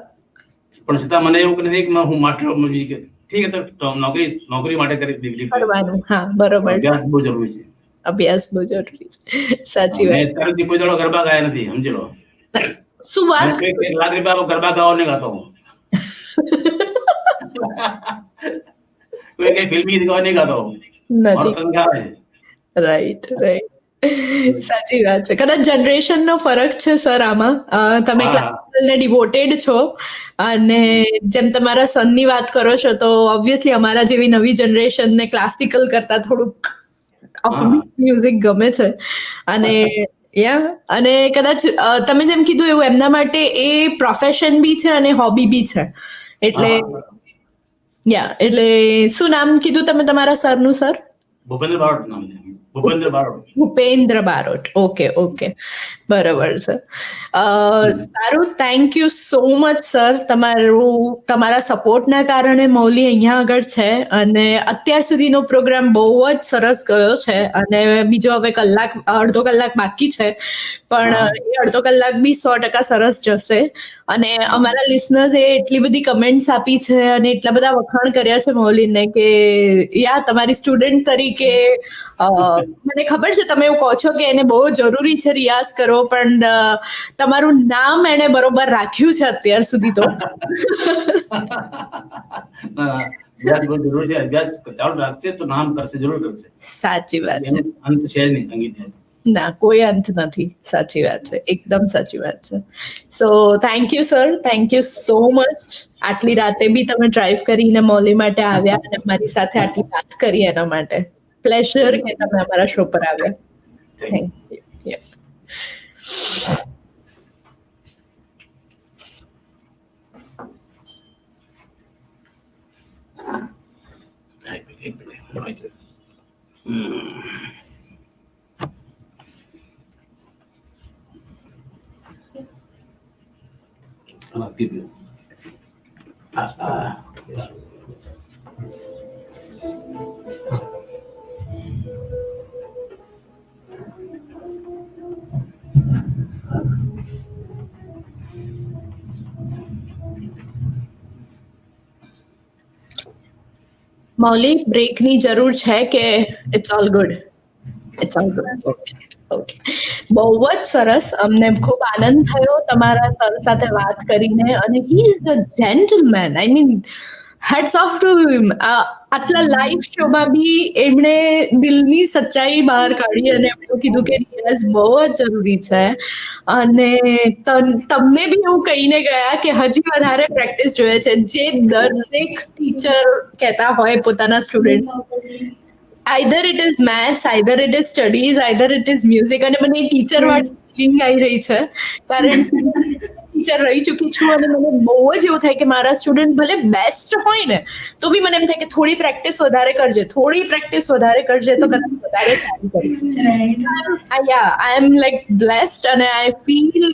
પણ છતાં મને એવું નથી કે હું માસ્ટર ઓફ મ્યુઝિક. ઠીક છે, તો નોકરી માટે કરી ડિગ્રી કરવાનું. હા, બરોબર. અભ્યાસ બહુ જરૂરી છે. અભ્યાસ બહુ જરૂરી છે. સાચી વાત. મેં કોઈ દાડો ગરબા ગાયા નથી, સમજી લો. શું વાત? ₹1 લાખ ગરબા ગાવા નહીં ગાતો હું. કોઈ કઈ ફિલ્મી ગાવા નહીં ગાતો નથી. રાઈટ. સાચી વાત છે. કદાચ જનરેશન નો ફરક છે સર આમાં. તમે ક્લાસિકલ ને ડિવોટેડ છો અને જેમ તમારા સનની વાત કરો છો તો ઓબ્વિયસલી અમારા જેવી નવી જનરેશન ને ક્લાસિકલ કરતા થોડુંક મ્યુઝિક ગમે છે. અને કદાચ તમે જેમ કીધું એવું એમના માટે એ પ્રોફેશન બી છે અને હોબી બી છે. એટલે શું નામ કીધું તમે તમારા સરનું સર? ભૂપેન્દ્ર બારોટ નામ છે. ભૂપેન્દ્ર બારોટ. ઓકે. બરાબર છે. સારું. Thank you so much sir. તમારા સપોર્ટના કારણે મૌલી અહીંયા આગળ છે અને અત્યાર સુધીનો પ્રોગ્રામ બહુ જ સરસ ગયો છે. અને બીજો હવે અડધો કલાક બાકી છે, પણ એ અડધો કલાક બી 100% સરસ જશે. અને અમારા લિસનર્સે એટલી બધી કમેન્ટ્સ આપી છે અને એટલા બધા વખાણ કર્યા છે મૌલીને કે તમારી સ્ટુડન્ટ તરીકે મને ખબર છે તમે એવું કહો છો કે એને બહુ જરૂરી છે રિયાઝ કરો, પણ તમારું નામ એને બરોબર રાખ્યું છે અત્યાર સુધી. તો અભ્યાસ બહુ જરૂરી છે. અભ્યાસ ચાલુ રાખશે તો નામ કરશે, જરૂર કરશે. સાચી વાત છે. એનો અંત છે જ નહીં સંગીતનો. ના, કોઈ અંત નથી. સાચી વાત છે, એકદમ સાચી વાત છે. સો thank you sir, thank you so much. આટલી રાતે બી તમે ડ્રાઈવ કરીને મૌલી માટે આવ્યા અને મારી સાથે આટલી વાત કરી, એના માટે પ્લેઝર કે તમે અમારા શો પર આવ્યા. Thank you. એક મિનિટ. મૌલી, બ્રેકની જરૂર છે કે it's all good? It's all good. Okay. બહુ જ સરસ. અમને ખૂબ આનંદ થયો તમારા સર સાથે વાત કરીને, અને he is the gentleman. I mean, hats off to him. આટલા લાઈવ શોમાં બી એમણે દિલની સચ્ચાઈ બહાર કાઢી અને એમણે કીધું કે રિયાઝ બહુ જ જરૂરી છે, અને તમને બી એવું કહીને ગયા કે હજી વધારે પ્રેક્ટિસ જોઈએ છે, જે દરેક ટીચર કહેતા હોય પોતાના student. Either it is maths, either it is studies, either it is music. અને મને ટીચર વાળી ફિલિંગ આવી રહી છે, કારણ ટીચર રહી ચૂકી છું, અને મને બહુ જ એવું થાય કે મારા સ્ટુડન્ટ ભલે બેસ્ટ હોય ને તો બી મને એમ થાય કે થોડી પ્રેક્ટિસ વધારે કરજે, થોડી પ્રેક્ટિસ વધારે કરજે તો કદાચ વધારે સારી કરીશ. આઈ એમ લાઈક બ્લેસ્ડ, અને આઈ ફીલ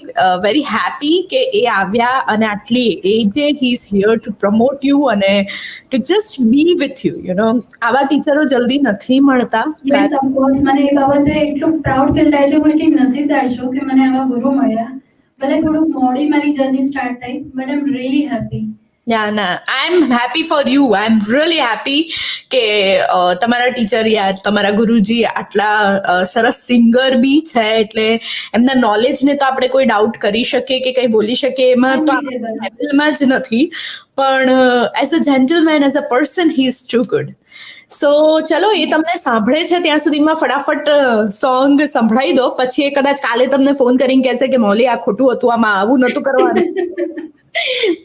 વેરી હેપી કે એ આવ્યા અને આટલી એજે he is here to promote you અને to just be with you. You know, આવા ટીચરો જલ્દી નથી મળતા. Yes, of course. મને એ બાબતે એટલું પ્રાઉડ ફીલ થાય છે હું કે નસીબદાર છું કે મને આવા ગુરુ મળ્યા. ભલે થોડુંક મોડી મારી જર્ની સ્ટાર્ટ થઈ, but I am really happy. ના, I am happy for you. I am really happy કે તમારા ટીચર, યાર, તમારા ગુરુજી આટલા સરસ સિંગર બી છે, એટલે એમના નોલેજને તો આપણે કોઈ ડાઉટ કરી શકીએ કે કંઈ બોલી શકીએ એમાં તો આપણે લેવલમાં જ નથી, પણ as a gentleman, as a person, he is too good. So ચલો, એ તમને સાંભળે છે ત્યાં સુધીમાં ફટાફટ સોંગ સંભળાવી દો, પછી એ કદાચ કાલે તમને ફોન કરીને કહેશે કે મૌલી આ ખોટું હતું, આમાં આવું નહોતું કરવાનું.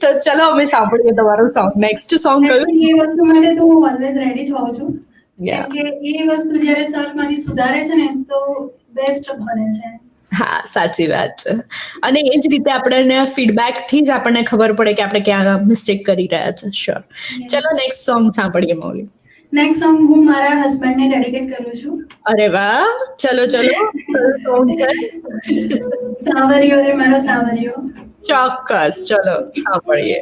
તો ચલો અમે સાંભળીએ તમારું સોંગ. નેક્સ્ટ સોંગ કયું? એ વસ્તુ માટે તો હું ઓલવેઝ રેડી જ હોઉં છું, કેમ કે એ વસ્તુ જ્યારે સર મારી સુધારે છે ને તો બેસ્ટ બને છે. હા, સાચી વાત છે. અને એ જ રીતે આપણને ફીડબેક થી જ આપણને ખબર પડે કે આપણે ક્યાં મિસ્ટેક કરી રહ્યા છે. શ્યોર. ચલો નેક્સ્ટ સોંગ સાંભળીએ મૌલી. નેક્સ્ટ સોંગ હું મારા હસબન્ડને ડેડિકેટ કરું છું. અરે વાહ, ચલો સોંગ છે સાવરિયો રે મારો સાવરિયો. ચોક્કસ, ચલો સાંભળીએ.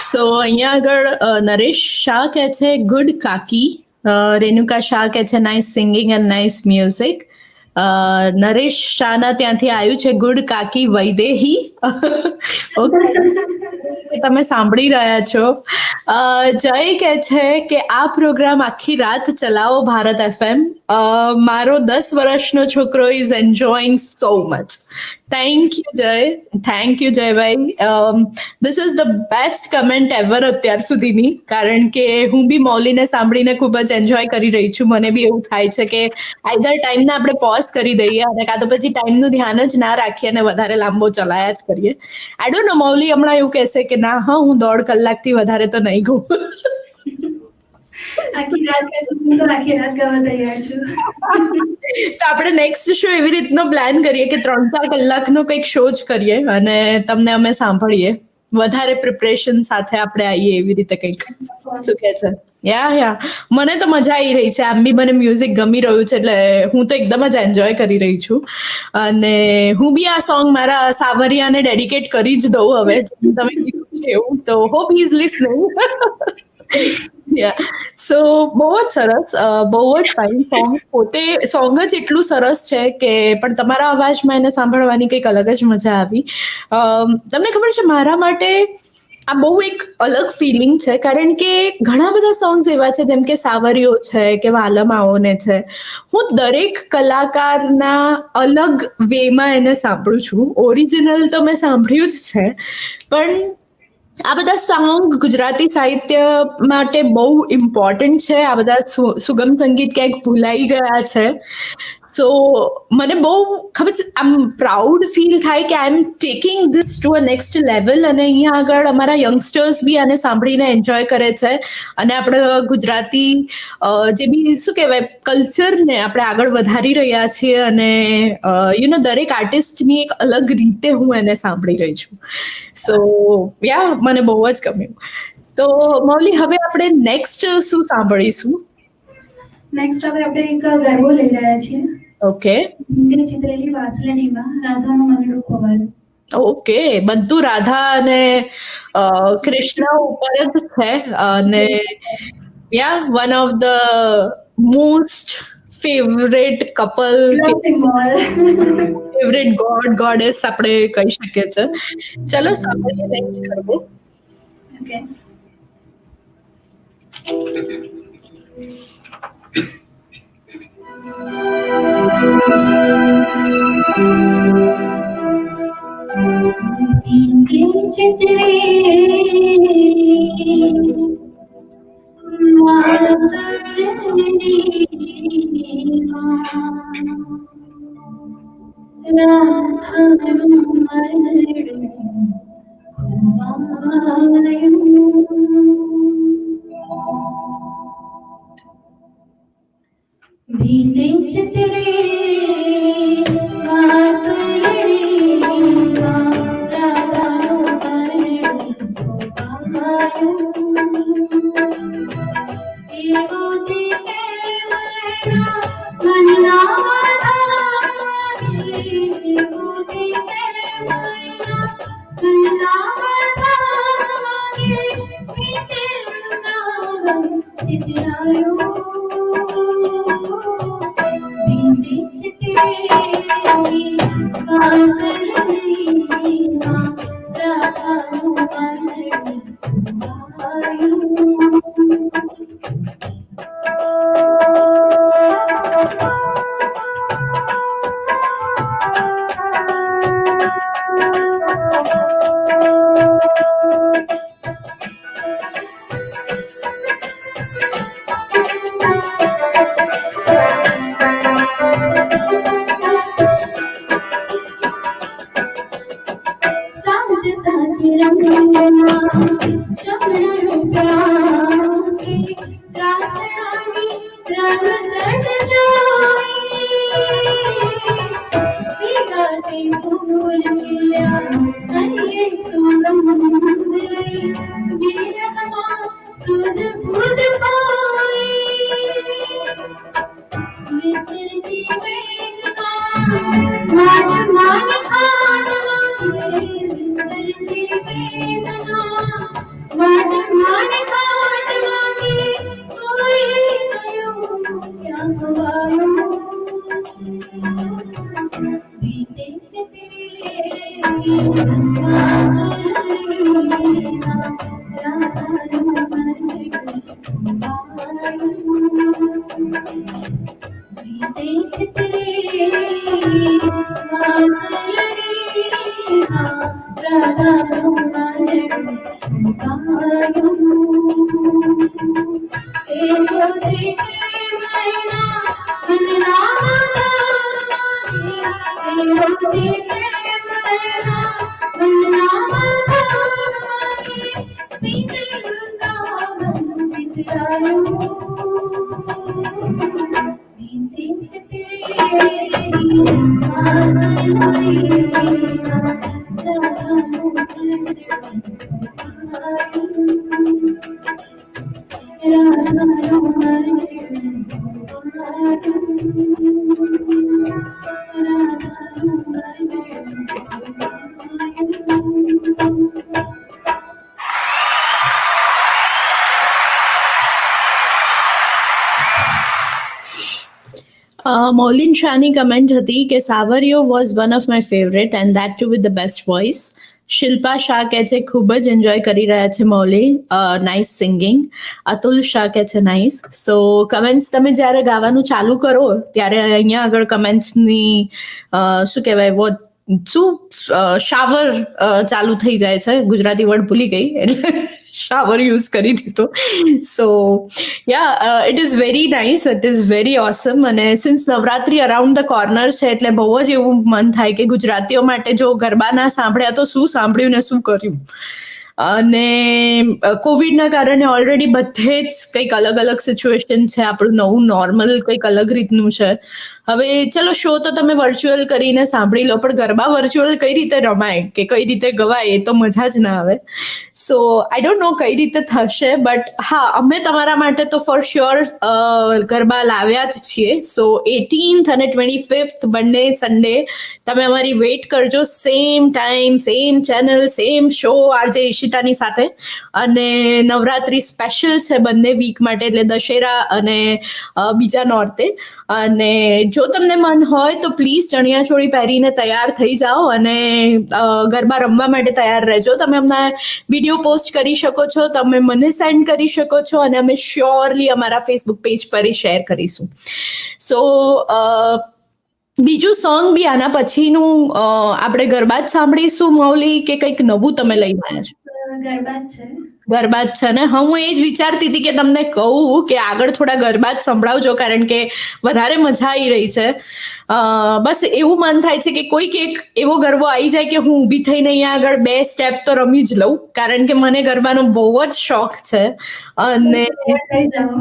સો અહીંયા આગળ નરેશ શાહ કહે છે ગુડ કાકી, રેણુકા શાહ કહે છે nice singing and nice music. Naresh શાહના ત્યાંથી આવ્યું છે ગુડ કાકી વૈદેહી. ઓકે, તમે સાંભળી રહ્યા છો. જય કહે છે કે આ પ્રોગ્રામ આખી રાત ચલાવો ભારત FM. મારો 10 વર્ષનો છોકરો is enjoying so much. Thank you Jaybhai. This is the best comment ever અત્યાર સુધીની, કારણ કે હું બી મૌલીને સાંભળીને ખૂબ જ એન્જોય કરી રહી છું. મને બી એવું થાય છે કે આઈધર ટાઈમને આપણે પોઝ કરી દઈએ અને કાં તો પછી ટાઈમનું ધ્યાન જ ના રાખીએ અને વધારે લાંબો ચલાયા જ કરીએ. આઈ ડોન્ટ નો, મૌલી હમણાં એવું કહેશે કે ના હા હું 1.5 કલાકથી વધારે તો નહીં ગઉં. આખી રાત કહેશું, હું તો આખી રાત ગાવા તૈયાર છું. તો આપણે નેક્સ્ટ શો એવી રીતનો પ્લાન કરીએ કે 3-4 કલાકનો કંઈક શો જ કરીએ અને તમને અમે સાંભળીએ. વધારે પ્રિપરેશન સાથે આપણે આવીએ એવી રીતે કંઈક. શું કહે છે? યા મને તો મજા આવી રહી છે. આમ બી મને મ્યુઝિક ગમી રહ્યું છે, એટલે હું તો એકદમ જ એન્જોય કરી રહી છું. અને હું બી આ સોંગ મારા સાવરિયાને ડેડિકેટ કરી જ દઉં હવે, તમે કીધું છે એવું. તો હોપ હી ઇઝ લિસનિંગ. સો બહુ જ સરસ, બહુ જ ફાઇન સોંગ. પોતે સોંગ જ એટલું સરસ છે કે પણ તમારા અવાજમાં એને સાંભળવાની કંઈક અલગ જ મજા આવી. તમને ખબર છે, મારા માટે આ બહુ એક અલગ ફિલિંગ છે, કારણ કે ઘણા બધા સોંગ્સ એવા છે જેમ કે સાવરીઓ છે કે વાલમ આવોને છે. હું દરેક કલાકારના અલગ વેમાં એને સાંભળું છું. ઓરિજિનલ તો મેં સાંભળ્યું જ છે, પણ આ બધા સોંગ ગુજરાતી સાહિત્ય માટે બહુ ઇમ્પોર્ટન્ટ છે. આ બધા સુગમ સંગીત ક્યાંક ભૂલાઈ ગયા છે. સો મને બહુ ખબર છે, આમ પ્રાઉડ ફીલ થાય કે I am taking this to a next level. અને અહીંયા આગળ અમારા યંગસ્ટર્સ બી આને સાંભળીને એન્જોય કરે છે. અને આપણે ગુજરાતી જે બી શું કહેવાય કલ્ચરને આપણે આગળ વધારી રહ્યા છીએ. અને દરેક આર્ટિસ્ટની એક અલગ રીતે હું એને સાંભળી રહી છું. સો મને બહુ જ ગમ્યું. તો મૌલી, હવે આપણે નેક્સ્ટ શું સાંભળીશું? નેક્સ્ટ હવે આપણે એક ગરબો લઈ રહ્યા છીએ. ઓકે નીકળી ચિતરેલી વાસલણીમાં રાધાનું મનડું ખોવાયું. ઓકે, બધું રાધા અને કૃષ્ણ ઉપર જ છે અને one of the most favourite couple Love symbol. Favourite goddess આપણે કહી શકીએ છીએ. ચલો સાંભળીએ નેક્સ્ટ કરવું. Okay. चित्रे बीते चित्रे મૌલિન શાહની કમેન્ટ હતી કે સાવરિયો was one of my favourite and that too with the best voice. Shilpa Shah કહે છે ખૂબ જ એન્જોય કરી રહ્યા છે મૌલી, નાઇસ સિંગિંગ. અતુલ શાહ કહે છે નાઇસ. સો કમેન્ટ્સ તમે જ્યારે ગાવાનું ચાલુ કરો ત્યારે અહીંયા આગળ કમેન્ટ્સની શું કહેવાય શાવર ચાલુ થઈ જાય છે. ગુજરાતી વર્ડ ભૂલી ગઈ એટલે શાવર યુઝ કરી દીધો. So it is very nice, it is very awesome. અને since Navratri around the corner છે એટલે બહુ જ એવું મન થાય કે ગુજરાતીઓ માટે જો ગરબા ના સાંભળ્યા તો શું સાંભળ્યું ને શું કર્યું. અને કોવિડના કારણે ઓલરેડી બધે જ કંઈક અલગ અલગ સિચ્યુએશન છે. આપણું નવું નોર્મલ કંઈક અલગ રીતનું છે. હવે ચલો શો તો તમે વર્ચ્યુઅલ કરીને સાંભળી લો, પણ ગરબા વર્ચ્યુઅલ કઈ રીતે રમાય કે કઈ રીતે ગવાય એ તો મજા જ ના આવે. સો આઈ ડોન્ટ નો કઈ રીતે થશે, બટ હા અમે તમારા માટે તો ફોર શ્યોર ગરબા લાવ્યા જ છીએ. સો 18th અને 25th બંને સન્ડે તમે અમારી વેઇટ કરજો, same time, same channel, same show RJ ઈશિતાની સાથે. અને નવરાત્રી સ્પેશિયલ છે બંને વીક માટે, એટલે દશેરા અને બીજા નોરતે. અને જો તમને મન હોય તો પ્લીઝ ચણિયા ચોળી પહેરીને તૈયાર થઈ જાઓ અને ગરબા રમવા માટે તૈયાર રહેજો. તમે અમને વિડીયો પોસ્ટ કરી શકો છો, તમે મને સેન્ડ કરી શકો છો, અને અમે શ્યોરલી અમારા ફેસબુક પેજ પર શેર કરીશું. સો બીજું સોંગ બી આના પછીનું આપણે ગરબા જ સાંભળીશું મૌલી, કે કંઈક નવું તમે લઈને આવ્યા છો? ગરબા જ છે. ગરબા જ છે ને? હા, હું એ જ વિચારતી હતી કે તમને કહું કે આગળ થોડા ગરબા જ સંભળાવજો, કારણ કે વધારે મજા આવી રહી છે. બસ એવું મન થાય છે કે કોઈક એક એવો ગરબો આવી જાય કે હું ઊભી થઈને અહીંયા આગળ 2 સ્ટેપ તો રમી જ લઉં, કારણ કે મને ગરબાનો બહુ જ શોખ છે. અને થઈ જાઓ.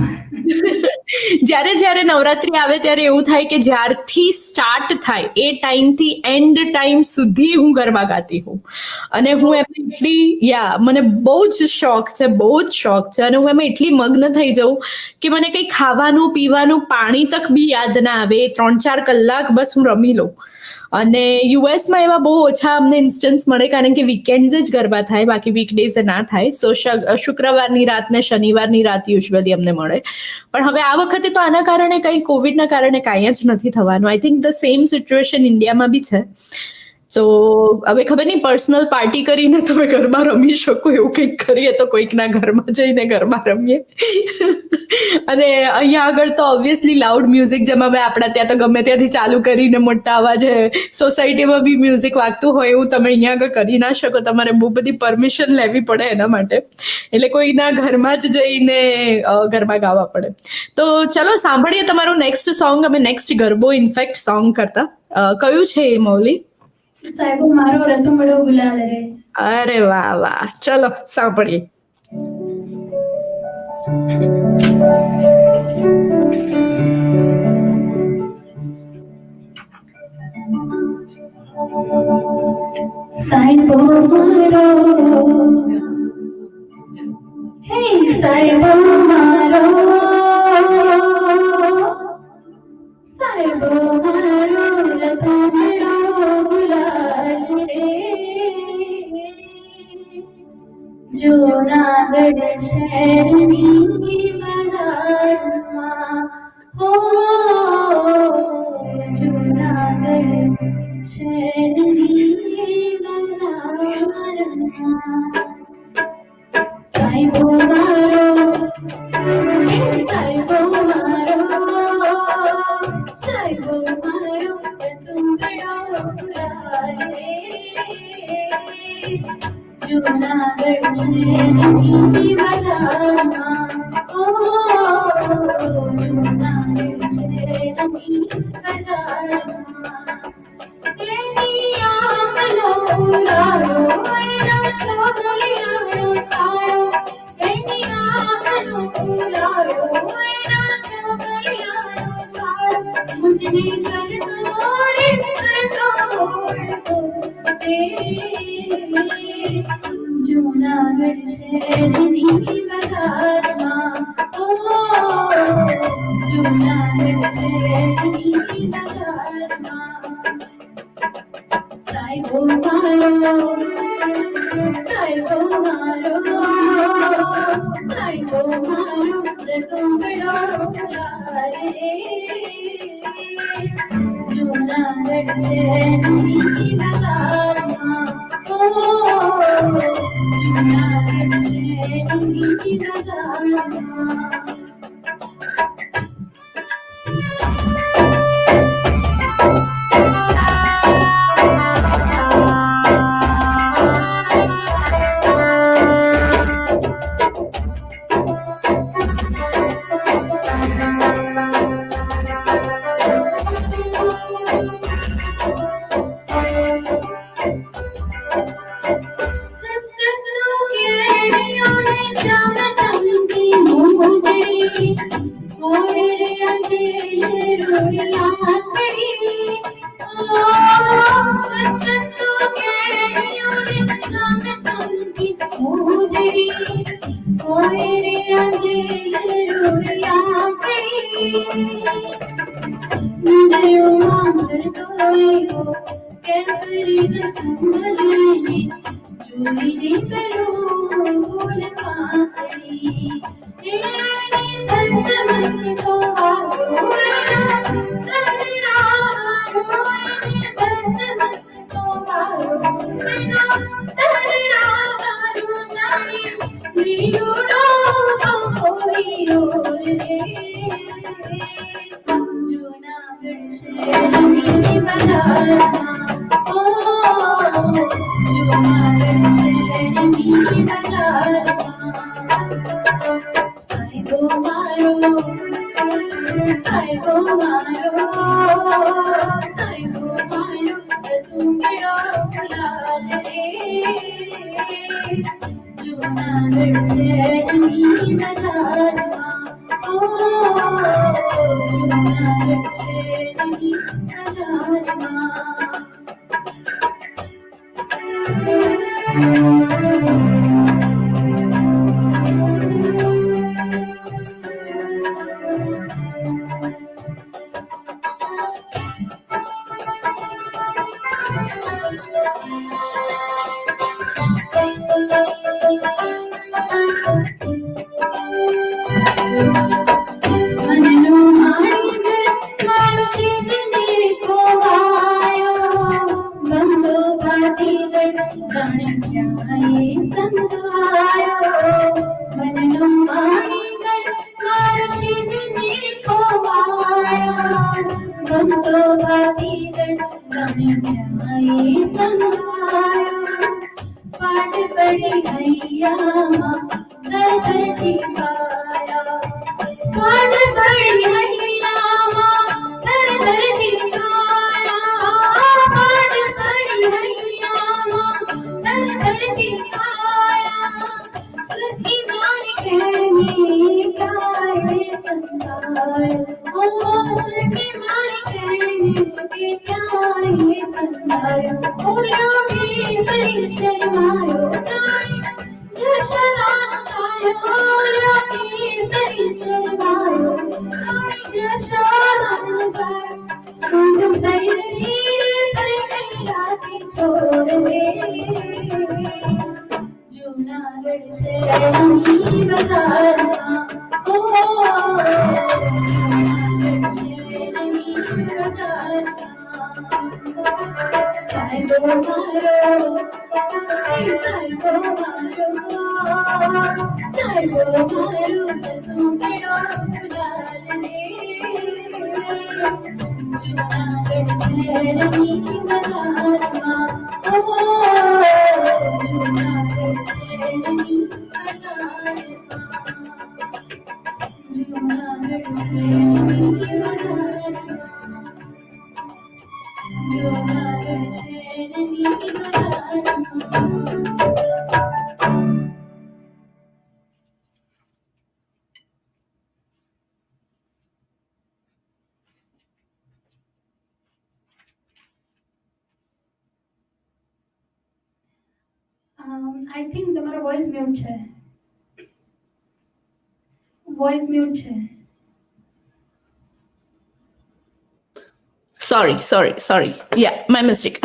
જ્યારે જ્યારે નવરાત્રી આવે ત્યારે એવું થાય કે જ્યારથી સ્ટાર્ટ થાય એ ટાઈમથી એન્ડ ટાઈમ સુધી હું ગરબા ગાતી હોઉં. અને હું એમાં એટલી મને બહુ જ શોખ છે, બહુ જ શોખ છે. અને હું એમાં એટલી મગ્ન થઈ જાઉં કે મને કંઈ ખાવાનું પીવાનું પાણી તક બી યાદ ના આવે. 3-4 કલાક બસ હું રમી લઉં. અને યુએસમાં એવા બહુ ઓછા અમને ઇન્સ્ટન્સ મળે, કારણ કે વીકેન્ડ્સ જ ગરબા થાય, બાકી વીકડેઝ ના થાય. સો શુક્રવારની રાત ને શનિવારની રાત યુઝ્યુઅલી અમને મળે. પણ હવે આ વખતે તો આના કારણે કંઈ કોવિડના કારણે કાંઈ જ નથી થવાનું. I think the same situation ઇન્ડિયામાં બી છે. તો હવે ખબર નહીં, પર્સનલ પાર્ટી કરીને તમે ગરબા રમી શકો એવું કંઈક કરીએ તો કોઈકના ઘરમાં જઈને ગરબા રમીએ. અને અહીંયા આગળ તો ઓબ્વિયસલી લાઉડ મ્યુઝિક, જેમ હવે આપણા ત્યાં તો ગમે ત્યાંથી ચાલુ કરીને મોટા અવાજે સોસાયટીમાં બી મ્યુઝિક વાગતું હોય, એવું તમે અહીંયા આગળ કરી ના શકો. તમારે બહુ બધી પરમિશન લેવી પડે એના માટે, એટલે કોઈના ઘરમાં જ જઈને ગરબા ગાવા પડે. તો ચલો સાંભળીએ તમારું નેક્સ્ટ સોંગ. અમે નેક્સ્ટ ગરબો ઇનફેક્ટ સોંગ કરતા કયું છે એ મૌલી? સાહેબો મારો રતુમડો ગુલાલ રે. અરે વાહ વાહ, ચલો સાંભળીએ. સાહેબો મારો, હે સાહેબો મારો, સાહેબો મારો રતુમડો ગુલાલ રે. જૂનાગઢ શહેરની બજારમાં, હો જૂનાગઢ શહેરની બજારમાં. સાહેબો મારો, સાહેબો મારો, સાહેબો મારો રતુમડો ગુલાલ રે. જૂનાગઢ શહેરની બજારમાં, ઓ જૂનાગઢ શહેરની બજારમાં. એની આંખનો ઉલાળો એના ચોગલિયાનો છાયો, એની આંખનો ઉલાળો એના ચોગલિયાનો છાયો. મુझने करतो रे करतो ओळखो તે. જૂનાગઢ શહેરની બજારમાં, ઓ જૂનાગઢ શહેરની બજારમાં. સાહેબો મારો, સાહેબો મારો, સાહેબો મારો રતુમડો ગુલાલ રે. જૂનાગઢ શહેરની બજારમાં, ઓ જૂનાગઢ શહેરની બજારમાં. મોજડી, મોરે રે અંજેર રોયા બજારમાં ઓ જૂનાગઢ શહેરની બજારમાં સાહેબો મારો સાહેબો મારો સાહેબો મારો તું મેળો ગુલાલ રે જૂનાગઢ શહેરની બજારમાં ઓ જૂનાગઢ શહેરની બજારમાં મનનો માણીકર માનસીને ખોવાયો બંધો ભાતીગઢ જાણે ક્યાંય સંધાયો મનનો માણીકર માનસીને ખોવાયો બંધો ભાતીગઢ જાણે ક્યાંય સંધાયો પાટ પડી હૈયામાં ધરતી પાયા પાટ પડી હૈયામાં ધરતી પાયા પાટ પડી હૈયામાં ધરતી પાયા સખી મારી કહેની પ્યારે સંતાયો ઓ સખી મારી કહેની કે પ્યારે સંતાયો ઓલો ભી સહી શરમાયો જાણે જશલાનો છાયો ઓલો ભી સહી શરમાયો જાણે જશલાનો છાયો તું સહી હીરે કઈ લાગે છોડ દે જૂનાગઢ શહેરની બજારમાં ઓ જૂનાગઢ શહેરની બજારમાં સાહેબો મારો સાહેબો મારો સાહેબો મારો તું મેળો ગુલાલ રે જૂનાગઢ શહેરની બજારમાં ઓ જૂનાગઢ શહેરની બજારમાં જૂનાગઢ શહેરની બજારમાં જૂનાગઢ શહેરની બજારમાં આઈ થિંક તમારો વોઇસ મ્યુટ છે Sorry. Yeah, my mistake.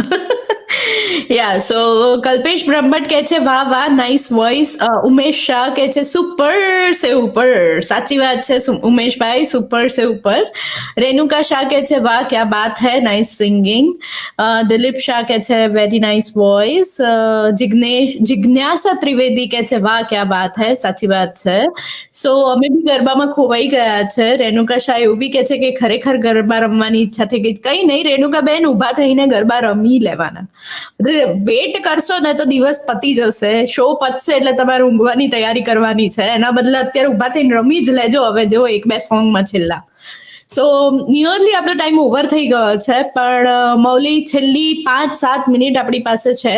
Yeah, so Kalpesh Brahmbhatt કહે છે વાહ વાહ નાઇસ વોઇસ. ઉમેશ શાહ કહે છે સુપર સે ઉપર. સાચી વાત છે ઉમેશભાઈ, સુપર સે ઉપર. રેણુકા શાહ કહે છે વાહ ક્યા બાત હૈ, નાઇસ સિંગિંગ. દિલીપ શાહ કહે છે વેરી નાઇસ વોઇસ. જિજ્ઞાસા ત્રિવેદી કહે છે વાહ ક્યા બાત હૈ, સાચી વાત છે. સો અમે બી ગરબામાં ખોવાઈ ગયા છે. રેણુકા શાહ એવું બી કહે છે કે ખરેખર ગરબા રમવાની ઈચ્છા થઈ ગઈ. કઈ નહીં રેણુકા બેન, ઊભા થઈને ગરબા રમી લેવાના. વેટ કરશો ને તો દિવસ પતી જશે. શો પતશે એટલે તમારે ઊંઘવાની તૈયારી કરવાની છે. એના બદલે અત્યારે ઊભા થઈને રમી જ લેજો. હવે જો 1-2 સોંગમાં છેલ્લા. સો નિયરલી આપણો ટાઈમ ઓવર થઈ ગયો છે, પણ મૌલી છેલ્લી 5-7 મિનિટ આપણી પાસે છે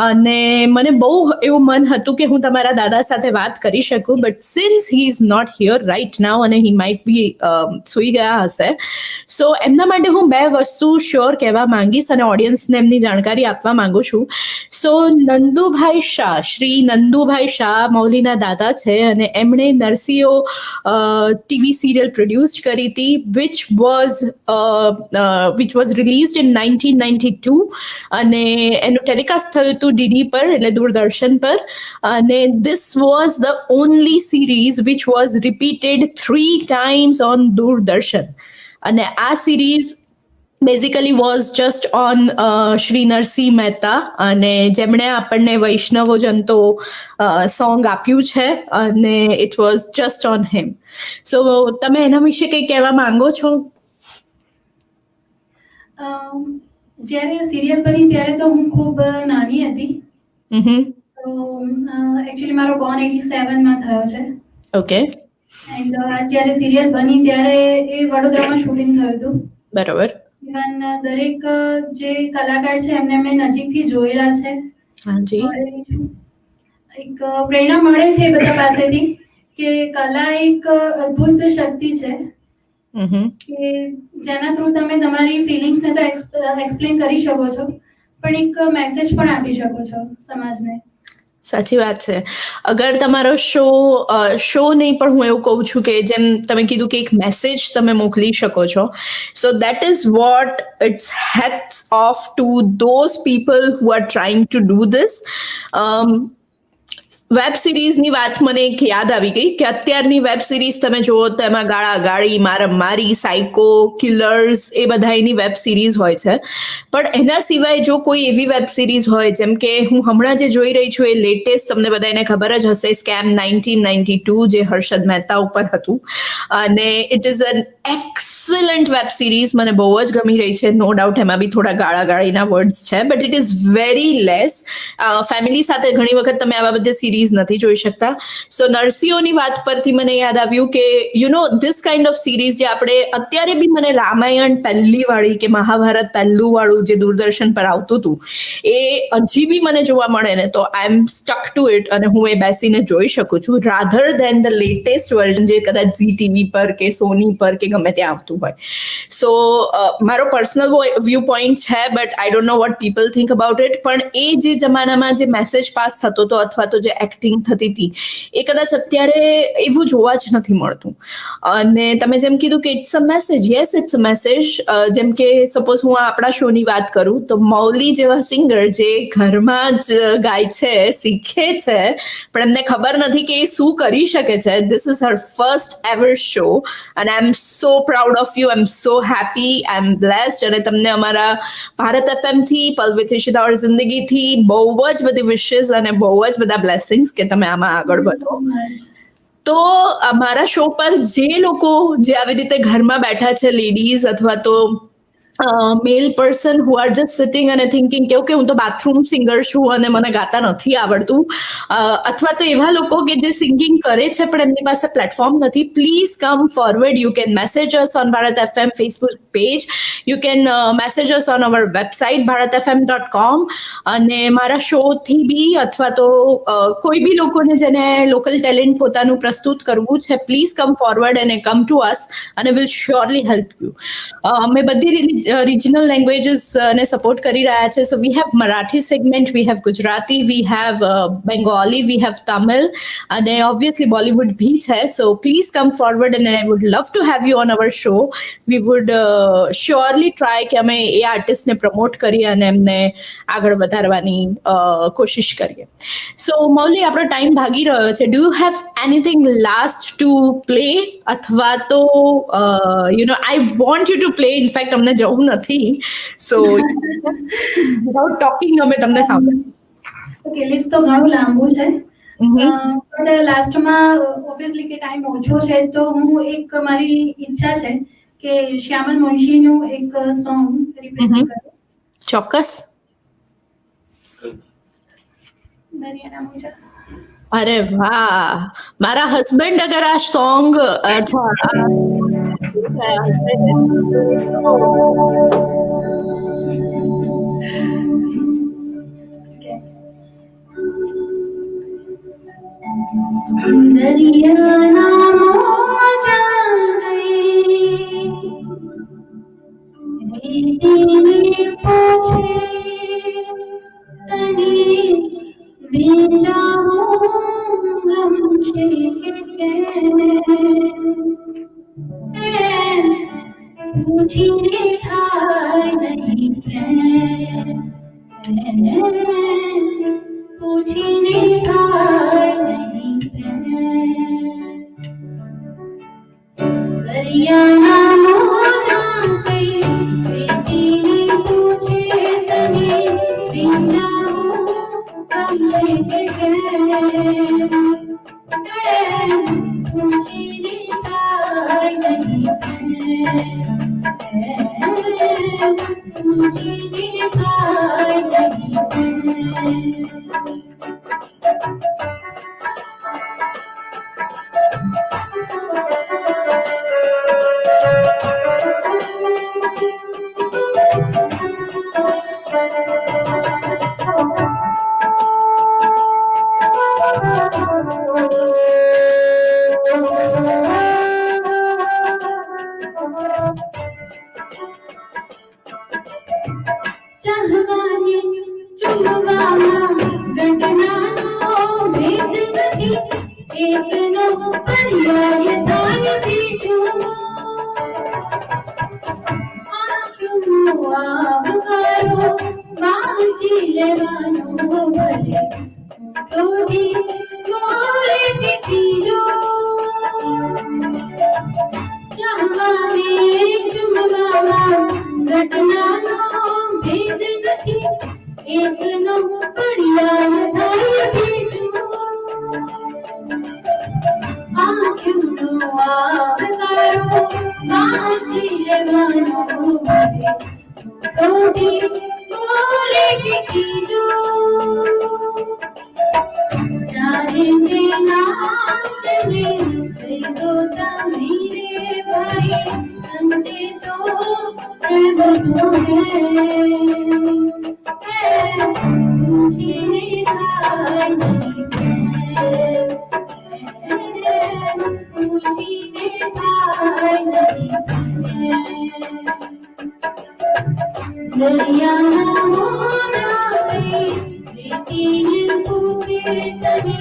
અને મને બહુ એવું મન હતું કે હું તમારા દાદા સાથે વાત કરી શકું, but since he is not here right now અને હી માઇટ બી સૂઈ ગયા હશે, સો એમના માટે હું 2 વસ્તુ શ્યોર કહેવા માંગીશ અને ઓડિયન્સને એમની જાણકારી આપવા માંગુ છું. સો નંદુભાઈ શાહ, શ્રી નંદુભાઈ શાહ મૌલીના દાદા છે અને એમણે નરસિંહો ટીવી સિરિયલ પ્રોડ્યુસ કરી હતી, which was released in 1992 અને એનું ટેલિકાસ્ટ થયું હતું ડીડી પર એટલે દૂરદર્શન પર. અને this was the only series which was repeated 3 times on Doordarshan. અને આ series basically was just on Shri Narsinh Mehta અને જેમણે આપણને વૈષ્ણવો જંતો સોંગ આપ્યું છે અને it was just on him. So તમે એના વિશે કંઈ કહેવા માંગો છો? જ્યારે સિરિયલ બની ત્યારે તો હું ખૂબ નાની હતી. હમ. તો એકચ્યુઅલી મારો બોર્ન 87માં થયો છે. ઓકે. એન્ડ જ્યારે સિરિયલ બની ત્યારે એ વડોદરામાં શૂટિંગ થયું હતું. બરાબર. ઇવન દરેક જે કલાકાર છે એમને મેં નજીકથી જોયેલા છે. હાજી. મળેલી છું. એક પ્રેરણા મળે છે એ બધા પાસેથી કે કલા એક અદ્ભુત શક્તિ છે કે જેના થ્રુ તમે તમારી ફિલિંગ્સને તો એક્સપ્લેન કરી શકો છો, પણ એક મેસેજ પણ આપી શકો છો સમાજને. સાચી વાત છે. અગર તમારો શો નહીં પણ હું એવું કહું છું કે જેમ તમે કીધું કે એક મેસેજ તમે મોકલી શકો છો, so that is what it's hats off to those people who are trying to do this. Web સિરીઝની વાત મને એક યાદ આવી ગઈ કે અત્યારની વેબ સિરીઝ તમે જુઓ તો એમાં ગાળાગાળી, મારામારી, સાયકો, કિલર્સ એ બધાની વેબ સિરીઝ હોય છે. પણ એના સિવાય જો કોઈ એવી વેબ સિરીઝ હોય જેમ કે હું હમણાં જે જોઈ રહી છું એ લેટેસ્ટ તમને બધાને ખબર જ હશે, સ્કેમ 1992 જે હર્ષદ મહેતા ઉપર હતું, અને it is an excellent web series. મને બહુ જ ગમી રહી છે. નો ડાઉટ એમાં બી થોડા ગાળાગાળીના વર્ડ્સ છે, but it is very less. Family સાથે ઘણી વખત તમે આવા બધા સિરીઝ નથી જોઈ શકતા. સો નરસિંહોની વાત પરથી મને યાદ આવ્યું કે you know this kind of series જે આપણે અત્યારે બી મને રામાયણ પહેલી વાળી કે મહાભારત પહેલું વાળું જે દૂરદર્શન પર આવતું હતું એ હજી બી મને જોવા મળે ને તો આઈ એમ સ્ટક ટુ ઇટ અને હું એ બેસીને જોઈ શકું છું, rather then the latest version જે કદાચ ઝી ટીવી પર કે સોની પર કે ગમે ત્યાં આવતું હોય. સો મારો પર્સનલ વ્યૂ પોઈન્ટ છે, but I don't know what people think about it. પણ એ જે જમાનામાં જે મેસેજ પાસ થતો હતો અથવા તો જે એક્ટિંગ થતી હતી એ કદાચ અત્યારે એવું જોવા જ નથી મળતું. અને તમે જેમ કીધું કે it's a message, yes it's a message. જેમ કે સપોઝ હું આપણા શોની વાત કરું તો મૌલી જેવા સિંગર જે ઘરમાં જ ગાય છે, શીખે છે, પણ એમને ખબર નથી કે એ શું કરી શકે છે. This is her first ever show અને I am so proud of you. I am so happy, I am blessed. અને તમને અમારા ભારત FM થી, પલ વિથ ઈશિતા ઓર જિંદગીથી બહુ જ બધી વિશેસ અને બહુ જ બધા બ્લેસિંગ્સ કે તમે આમાં આગળ વધો. તો મારા શો પર જે લોકો જે આવી રીતે ઘરમાં બેઠા છે, લેડીઝ અથવા તો male person who are just sitting અને થિંકિંગ કે ઓકે હું તો બાથરૂમ સિંગર છું અને મને ગાતા નથી આવડતું, અથવા તો એવા લોકો કે જે સિંગિંગ કરે છે પણ એમની પાસે પ્લેટફોર્મ નથી, please come forward. You can message us on Bharat FM Facebook page, you can message us on our website bharatfm.com. અને મારા શોથી બી અથવા તો કોઈ બી લોકોને જેને લોકલ ટેલેન્ટ પોતાનું પ્રસ્તુત કરવું છે, પ્લીઝ કમ ફોરવર્ડ અને કમ ટુ અસ અને વિલ શ્યોરલી હેલ્પ યુ. અમે બધી રિજનલ લેંગ્વેજીસ ને સપોર્ટ કરી રહ્યા છે. So we have Marathi segment, we have Gujarati, we have Bengali, we have Tamil અને ઓબ્વિયસલી બોલિવૂડ ભી છે. સો પ્લીઝ કમ ફોરવર્ડ અને I would love to have you on our show. We would surely try કે અમે એ આર્ટિસ્ટને પ્રમોટ કરીએ અને એમને આગળ વધારવાની કોશિશ કરીએ. સો મૌલી, આપણો ટાઈમ ભાગી રહ્યો છે. Do you have anything last to play? અથવા તો you know I want you to play. In fact અમને જવું નથી, સો વિધાઉટ ટોકિંગ અમે તમને સાંભળીએ. ઓકે, લિસ્ટ તો ઘણું લાંબુ છે, પણ લાસ્ટમાં ઓબ્વિયસલી કે ટાઈમ ઓછો છે તો હું એક મારી ઈચ્છા છે કે શ્યામલ મુનશીનું એક સોંગ રિપ્રેઝન્ટ કરું. ચોક્કસ. દરિયાના મોજા. અરે વાહ, મારા હસબન્ડ અગર આ સોંગ દરિયાના મોજા ગઈ રેતીને પૂછે તને ભીંજાવું ગમશે કે પૂછીને થાય पूछने काय नहीं चाहवाने चुमवाना घटनानो भेद નથી એકનો પર્યાય થાય બીજો આંખનો આવકારો વાંચી લેવાનો ભલે ડોરી મોરે બીજો ચાહવાને ચુમવાના ઘટનાનો भेद નથી એકનો પર્યાય થાય બીજો આંખનો આવકારો વાંચી લેવાનો ડોરી મોરે બીજો ચાહે મેરા તને દો તમીરે ભાઈ અંતે તો प्रेम तो है मुझे काय नहीं मुझे काय नहीं दरिया हो जाए लेकिन पूछे तने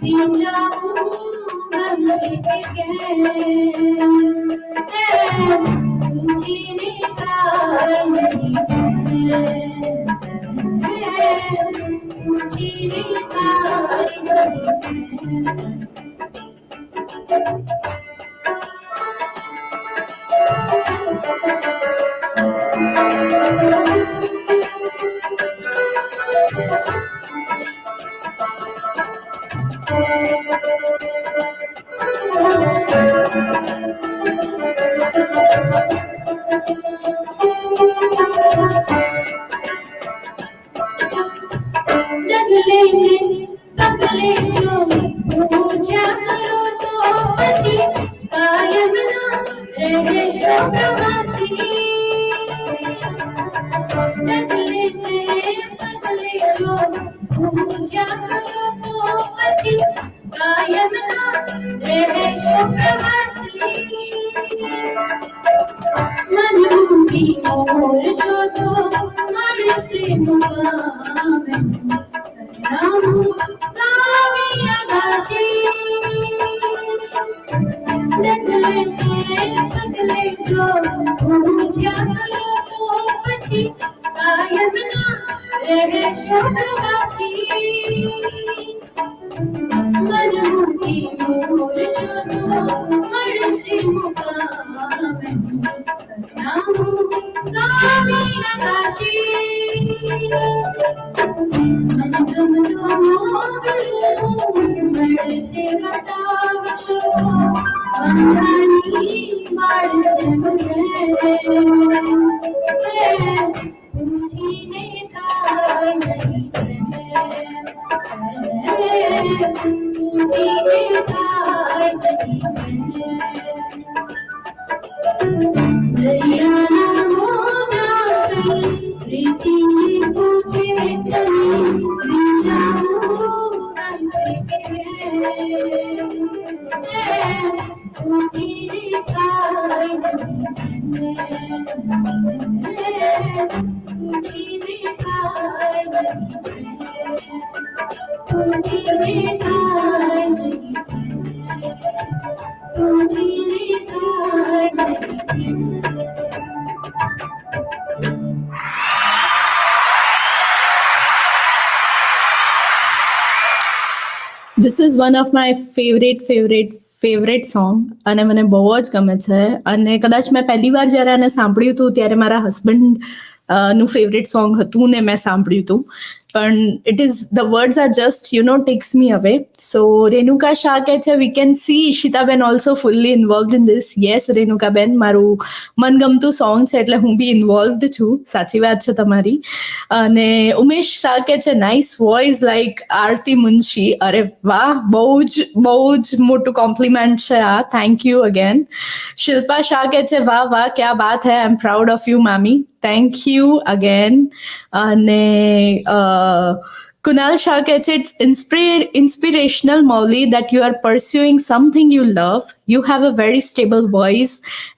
दिन जाऊंगा के मुझे काय नहीं मुझे काय नहीं पगले जो पूजा करो तो પછી કાયમ ના રહેશો પ્રવાસી પગલે જો પૂજા કરો તો પછી કાયમ ના રહેશો પ્રવાસી મન મૂકી ઓર શોધો મળશે મુકામ सामी आकाशी पगले जो पूजा करो तो પછી કાયમ ના રહેશો પ્રવાસી મન મૂકી મોર શોધો મળશે મુકામ સામી આકાશી मन गमतो मोगल મળશે વટાવશો બંધાની મળશે મુજે પૂછીને થાય નહીં પૂછીને થાય નહીં દરિયાના મોજા કઈ પ્રીતિ પૂછે તને This is one of my favorite song અને મને બહુ જ ગમે છે અને કદાચ મેં પહેલી વાર જ્યારે આને સાંભળ્યું હતું ત્યારે મારા હસબન્ડ નું ફેવરેટ સોંગ હતું ને મેં સાંભળ્યું હતું પણ it is the words are just takes me away. So Renuka Shah કહે છે we can see Ishitaben also fully involved in this. Yes Renuka Ben, મારું મનગમતું સોંગ છે એટલે હું બી ઇન્વોલ્વડ છું. સાચી વાત છે તમારી. અને ઉમેશ શાહ કહે છે નાઇસ વોઇસ લાઈક આરતી મુનશી. અરે વાહ, બહુ જ મોટું કોમ્પ્લિમેન્ટ છે આ. Thank you again. Shilpa Shah કહે છે વાહ વાહ ક્યા બાત હૈ, આઈ એમ પ્રાઉડ ઓફ યુ મામી. Thank you again. અને Kunal Shah કહે છે it's inspirational Mauli that you are pursuing something you love. You have a very stable voice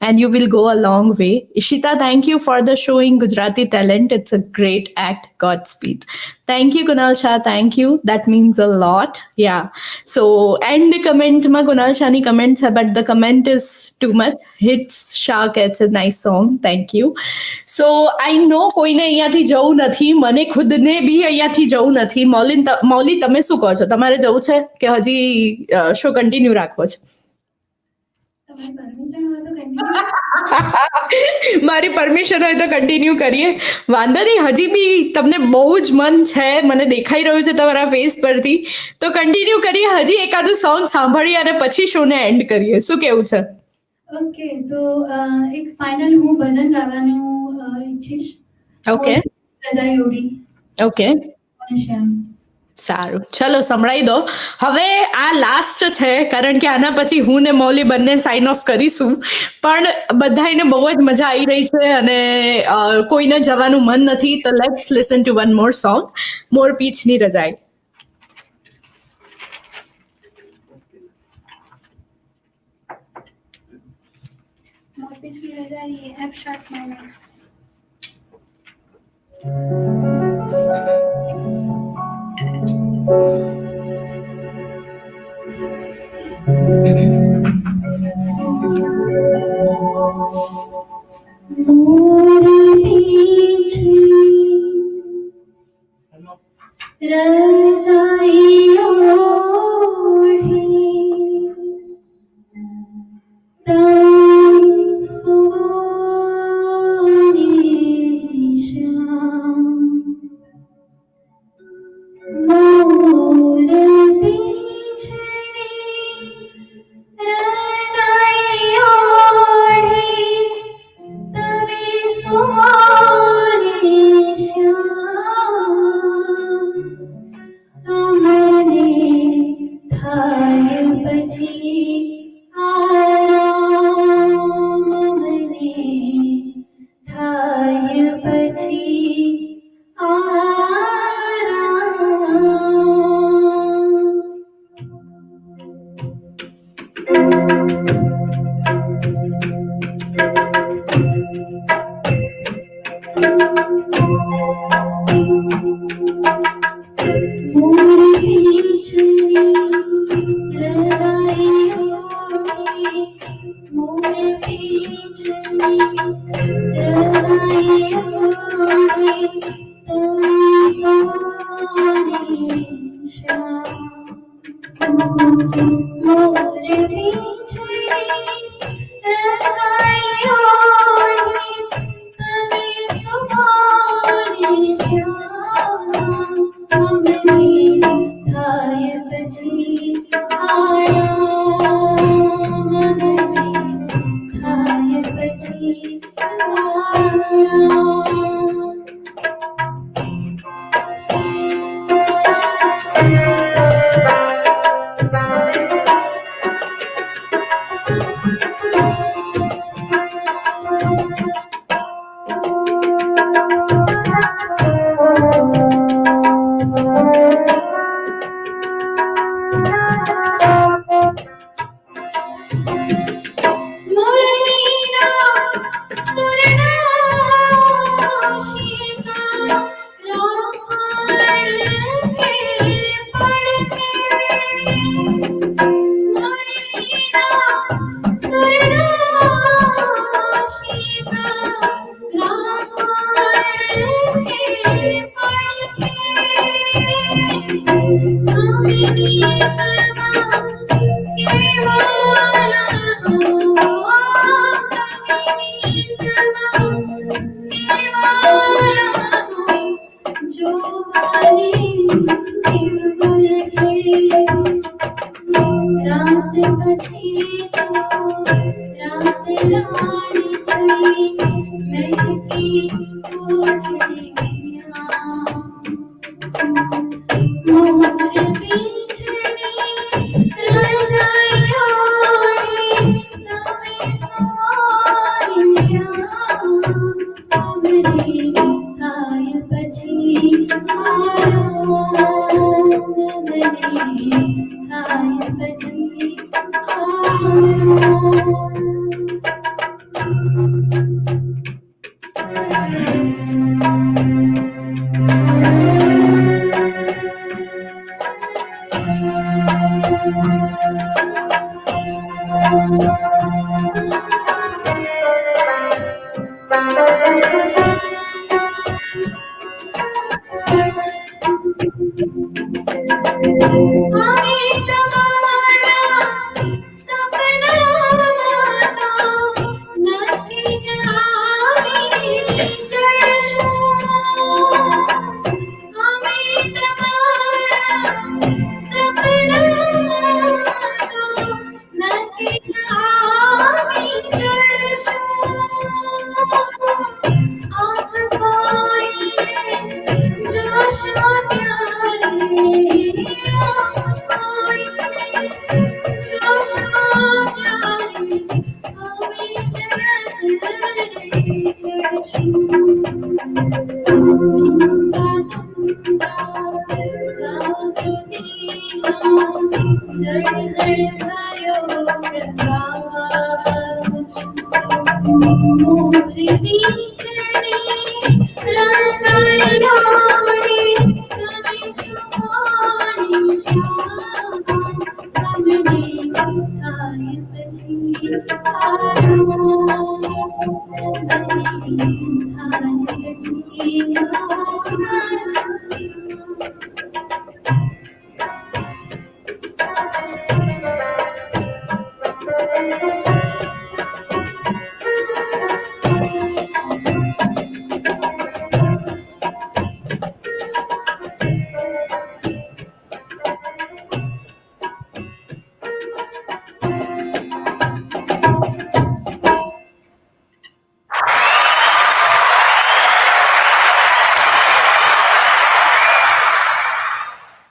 and you will go a long way. Ishita, thank you for the showing Gujarati talent. It's a great act. Godspeed. Thank you Kunal Shah. Thank you. That means a lot. Yeah. So end comment ma Kunal Shah ni comments hai, but the comment is too much. Hits Shah કહે છે nice song. Thank you. So I know કોઈને અહીંયાથી જવું નથી, મને ખુદને બી અહીંયાથી જવું નથી. મૌલી તમે શું કહો છો? તમારે જવું છે કે હજી શો કન્ટિન્યુ રાખવો છે? તમારી પરમિશન હોય તો continue. મારી પરમિશન હોય તો કન્ટિન્યુ કરીએ. વાંધો નહીં, હજી બી તમને બહુ જ મન છે, મને દેખાઈ રહ્યું છે તમારા ફેસ પરથી. તો કન્ટિન્યુ કરીએ. હજી એકાદું સોંગ સાંભળીએ અને પછી શોને એન્ડ કરીએ. શું કેવું છે? ઓકે, તો એક ફાઇનલ હું ભજન ગાવાનું ઈચ્છીશ. ઓકે રજાઈ ઓઢી. ઓકે શ્યામ. સારું, ચલો સંભળાઈ દો. હવે આ લાસ્ટ છે કારણ કે આના પછી હું ને મૌલી બંને સાઇન ઓફ કરીશું. પણ બધાને બહુ જ મજા આવી રહી છે અને કોઈને જવાનું મન નથી. તો let's listen to one more song, મોરપીંછની રજાઈ. મોરપીંછની રજાઈ એફ શાર્પ માઇનર.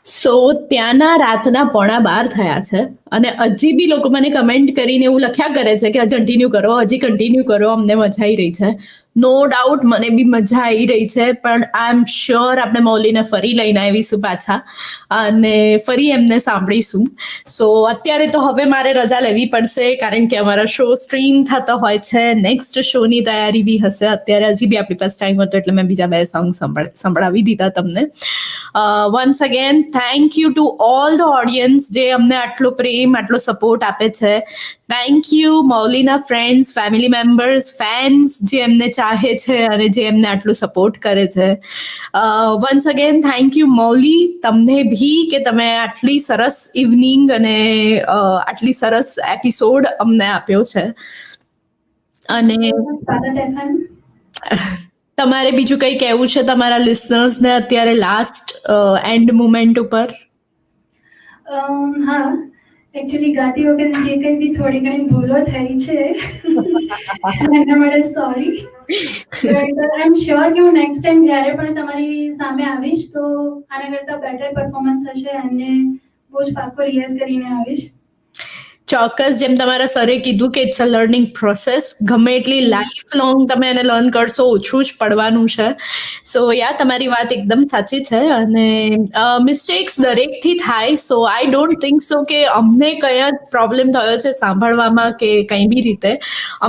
સો ત્યાંના રાતના 11:15 થયા છે અને હજી બી લોકો મને કમેન્ટ કરીને એવું લખ્યા કરે છે કે હજી કન્ટિન્યુ કરો, અમને મજા આવી રહી છે. નો ડાઉટ મને બી મજા આવી રહી છે, પણ આઈ એમ શ્યોર આપણે મૌલીને ફરી લઈને આવીશું પાછા અને ફરી એમને સાંભળીશું. સો અત્યારે તો હવે મારે રજા લેવી પડશે કારણ કે અમારા શો સ્ટ્રીમ થતો હોય છે. નેક્સ્ટ શોની તૈયારી બી હશે. અત્યારે હજી બી આપણી પાસે ટાઈમ હતો એટલે મેં બીજા 2 સોંગ સંભળાવી દીધા તમને. Once again thank you to all the audience જે અમને આટલો પ્રેમ, આટલો સપોર્ટ આપે છે. થેન્ક યુ મૌલીના ફ્રેન્ડ્સ, ફેમિલી મેમ્બર્સ, ફેન્સ જે એમને ચાહે છે અને જે એમને આટલું સપોર્ટ કરે છે. Once again thank you Mauli તમને ભી કે તમે આટલી સરસ ઇવનિંગ અને આટલી સરસ એપિસોડ અમને આપ્યો છે. અને તમારે બીજું કંઈ કહેવું છે તમારા લિસનર્સને અત્યારે લાસ્ટ એન્ડ મુમેન્ટ ઉપર? હા, એકચ્યુઅલી ગાતી વખતે જે કંઈ બી થોડી ઘણી ભૂલો થઈ છે એના માટે સોરી. આઈ એમ શ્યોર કે હું નેક્સ્ટ ટાઈમ જ્યારે પણ તમારી સામે આવીશ તો આના કરતાં બેટર પરફોર્મન્સ હશે અને બહુ જ પાક્કો રિયાઝ કરીને આવીશ. ચોક્કસ, જેમ તમારા સરે કીધું કે ઇટ્સ અ લર્નિંગ પ્રોસેસ. ગમે એટલી લાઈફ લોંગ તમે એને લર્ન કરશો ઓછું જ પડવાનું છે. સો યા તમારી વાત એકદમ સાચી છે અને મિસ્ટેક્સ દરેકથી થાય. સો આઈ ડોન્ટ થિંક સો કે અમને કયા પ્રોબ્લેમ થયો છે સાંભળવામાં કે કંઈ બી રીતે.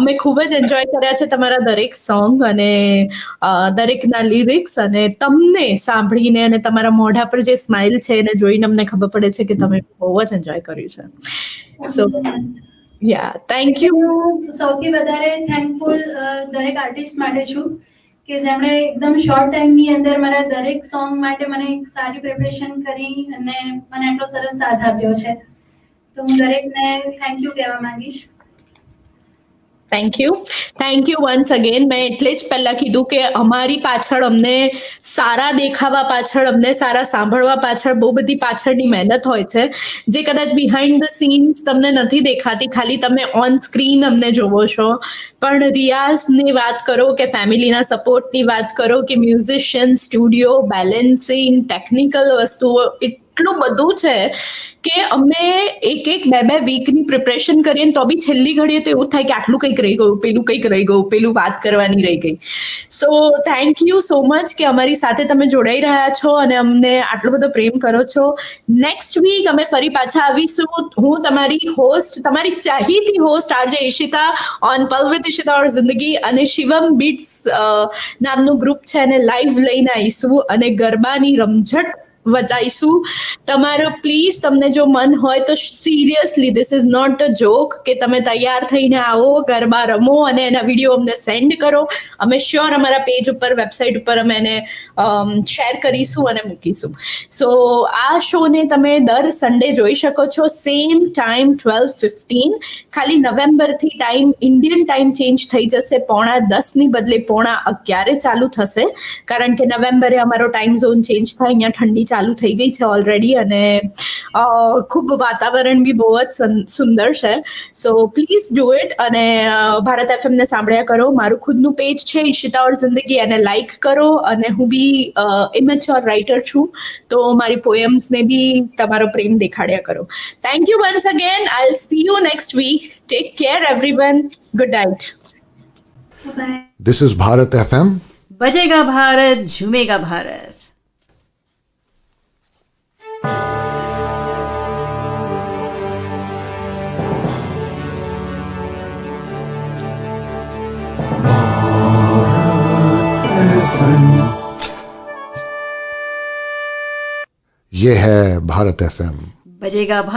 અમે ખૂબ જ એન્જોય કર્યા છે તમારા દરેક સોંગ અને દરેકના લિરિક્સ, અને તમને સાંભળીને અને તમારા મોઢા પર જે સ્માઇલ છે એને જોઈને અમને ખબર પડે છે કે તમે બહુ જ એન્જોય કર્યું છે. સો યા થેન્ક યુ. હું સૌથી વધારે થેન્કફુલ દરેક આર્ટિસ્ટ માટે છું કે જેમણે એકદમ શોર્ટ ટાઈમની અંદર મારા દરેક સોંગ માટે મને એક સારી પ્રિપરેશન કરી અને મને આટલો સરસ સાથ આપ્યો છે. તો હું દરેકને થેન્ક યુ કહેવા માંગીશ. Thank you once again. મેં એટલે જ પહેલાં કીધું કે અમારી પાછળ, અમને સારા દેખાવા પાછળ, અમને સારા સાંભળવા પાછળ બહુ બધી પાછળની મહેનત હોય છે જે કદાચ બિહાઇન્ડ ધ સીન્સ તમને નથી દેખાતી. ખાલી તમે ઓન સ્ક્રીન અમને જોવો છો. પણ રિયાઝની વાત કરો કે ફેમિલીના સપોર્ટની વાત કરો કે મ્યુઝિશિયન, સ્ટુડિયો, બેલેન્સિંગ, ટેકનિકલ વસ્તુઓ, એટલું બધું છે કે અમે એક 2 વીકની પ્રિપરેશન કરીએ તો બી છેલ્લી ઘડીએ તો એવું થાય કે આટલું કંઈક રહી ગયું, પેલું વાત કરવાની રહી ગઈ. સો થેન્ક યુ સો મચ કે અમારી સાથે તમે જોડાઈ રહ્યા છો અને અમને આટલો બધો પ્રેમ કરો છો. નેક્સ્ટ વીક અમે ફરી પાછા આવીશું. હું તમારી હોસ્ટ, તમારી ચાહીતી હોસ્ટ આજે Ishita on Pal with Ishita ઓર જિંદગી અને શિવમ બીટ્સ નામનું ગ્રુપ છે એને લાઈવ લઈને આવીશું અને ગરબાની રમઝટ વધાઈશું. તમારો પ્લીઝ, તમને જો મન હોય તો seriously this is not a joke, કે તમે તૈયાર થઈને આવો, ગરબા રમો અને એના વિડીયો અમને સેન્ડ કરો. અમે શ્યોર અમારા પેજ ઉપર, વેબસાઇટ ઉપર અમે એને શેર કરીશું અને મૂકીશું. સો આ શોને તમે દર સન્ડે જોઈ શકો છો, સેમ ટાઈમ 12:15. ખાલી નવેમ્બરથી ટાઈમ, ઇન્ડિયન ટાઈમ ચેન્જ થઈ જશે, 10:45 ની બદલે 11:15 ચાલુ થશે, કારણ કે નવેમ્બરે અમારો ટાઈમ ઝોન ચેન્જ થાય. અહીંયા ઠંડી ચાલુ થઈ ગઈ છે ઓલરેડી, અને ખૂબ વાતાવરણ બી બહુ જ સુંદર છે. સો પ્લીઝ ડુ ઇટ, અને ભારત FM ને સાંભળ્યા કરો. મારું ખુદનું પેજ છે ઈશિતા ઓર જિંદગી, એને લાઈક કરો. અને હું બી ઇમેચ્યોર રાઇટર છું, તો મારી પોએમ્સને બી તમારો પ્રેમ દેખાડ્યા કરો. Thank you once again. I see you next week. Take care everyone. Good night. Bye. This is Bharat FM. बजेगा भारत झूमेगा भारत. ये है भारत FM. बजेगा